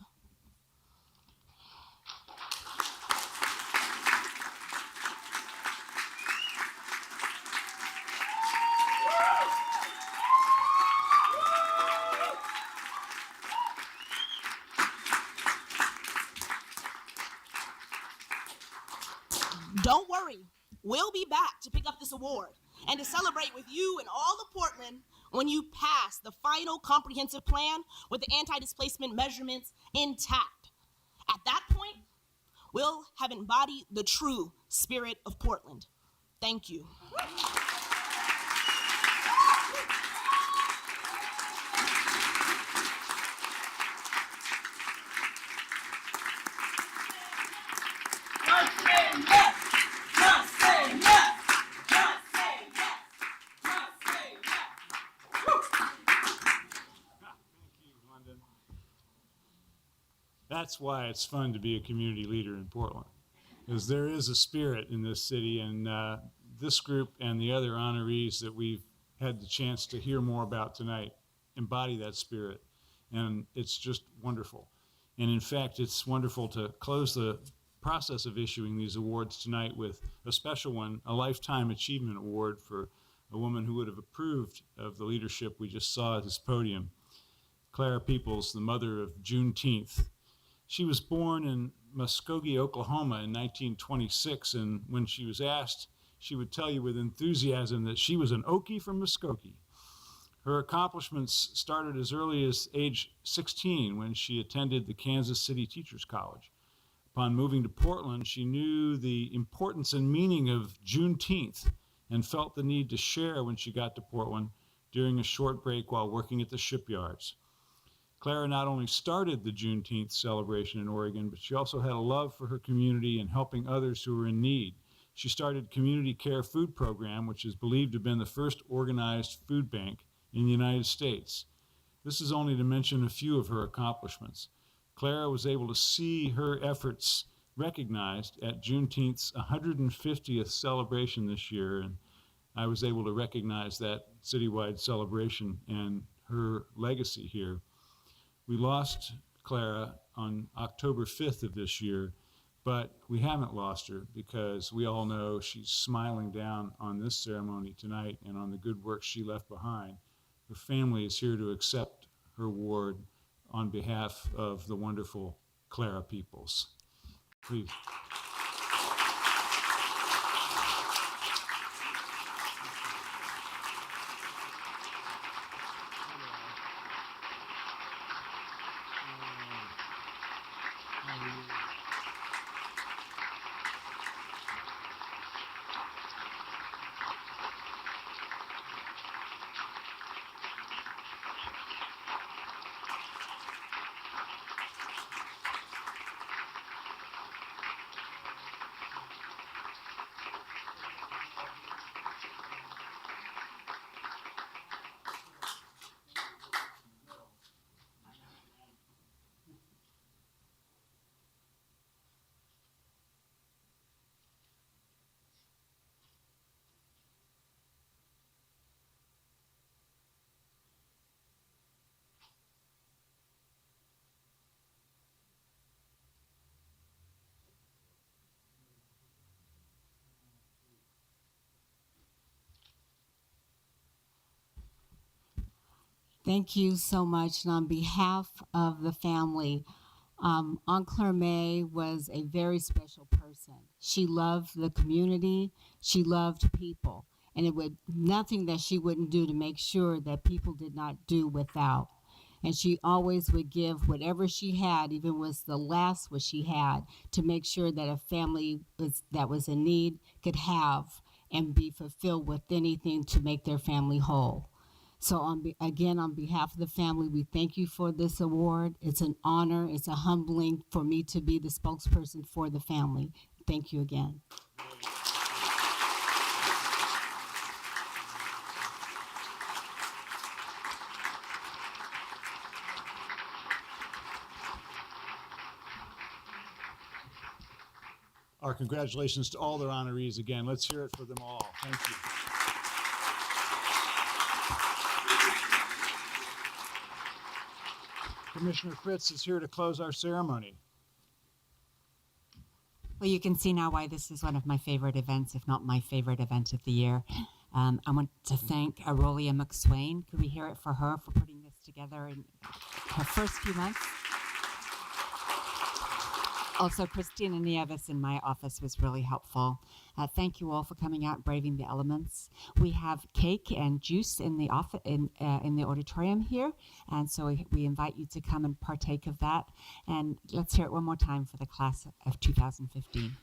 Don't worry, we'll be back to pick up this award and to celebrate with you and all of Portland when you pass the final comprehensive plan with the anti-displacement measurements intact. At that point, we'll have embodied the true spirit of Portland. Thank you. That's why it's fun to be a community leader in Portland, because there is a spirit in this city, and this group and the other honorees that we've had the chance to hear more about tonight embody that spirit, and it's just wonderful. And in fact, it's wonderful to close the process of issuing these awards tonight with a special one, a Lifetime Achievement Award for a woman who would have approved of the leadership we just saw at this podium. Clara Peoples, the mother of Juneteenth. She was born in Muskogee, Oklahoma in 1926, and when she was asked, she would tell you with enthusiasm that she was an Okie from Muskogee. Her accomplishments started as early as age 16 when she attended the Kansas City Teachers College. Upon moving to Portland, she knew the importance and meaning of Juneteenth and felt the need to share when she got to Portland during a short break while working at the shipyards. Clara not only started the Juneteenth celebration in Oregon, but she also had a love for her community and helping others who were in need. She started Community Care Food Program, which is believed to have been the first organized food bank in the United States. This is only to mention a few of her accomplishments. Clara was able to see her efforts recognized at Juneteenth's 150th celebration this year, and I was able to recognize that citywide celebration and her legacy here. We lost Clara on October 5th of this year, but we haven't lost her because we all know she's smiling down on this ceremony tonight and on the good work she left behind. Her family is here to accept her award on behalf of the wonderful Clara Peoples. Please. Thank you so much. And on behalf of the family, Aunt Claire May was a very special person. She loved the community. She loved people. And it would nothing that she wouldn't do to make sure that people did not do without. And she always would give whatever she had, even was the last what she had, to make sure that a family that was in need could have and be fulfilled with anything to make their family whole. So again, on behalf of the family, we thank you for this award. It's an honor. It's a humbling for me to be the spokesperson for the family. Thank you again. Our congratulations to all their honorees again. Let's hear it for them all. Thank you. Commissioner Fritz is here to close our ceremony. Well, you can see now why this is one of my favorite events, if not my favorite event of the year. I want to thank Aurelia McSwain. Could we hear it for her for putting this together in her first few months? Also, Christina Nieves in my office was really helpful. Thank you all for coming out and braving the elements. We have cake and juice in the in the auditorium here, and so we invite you to come and partake of that. And let's hear it one more time for the class of 2015.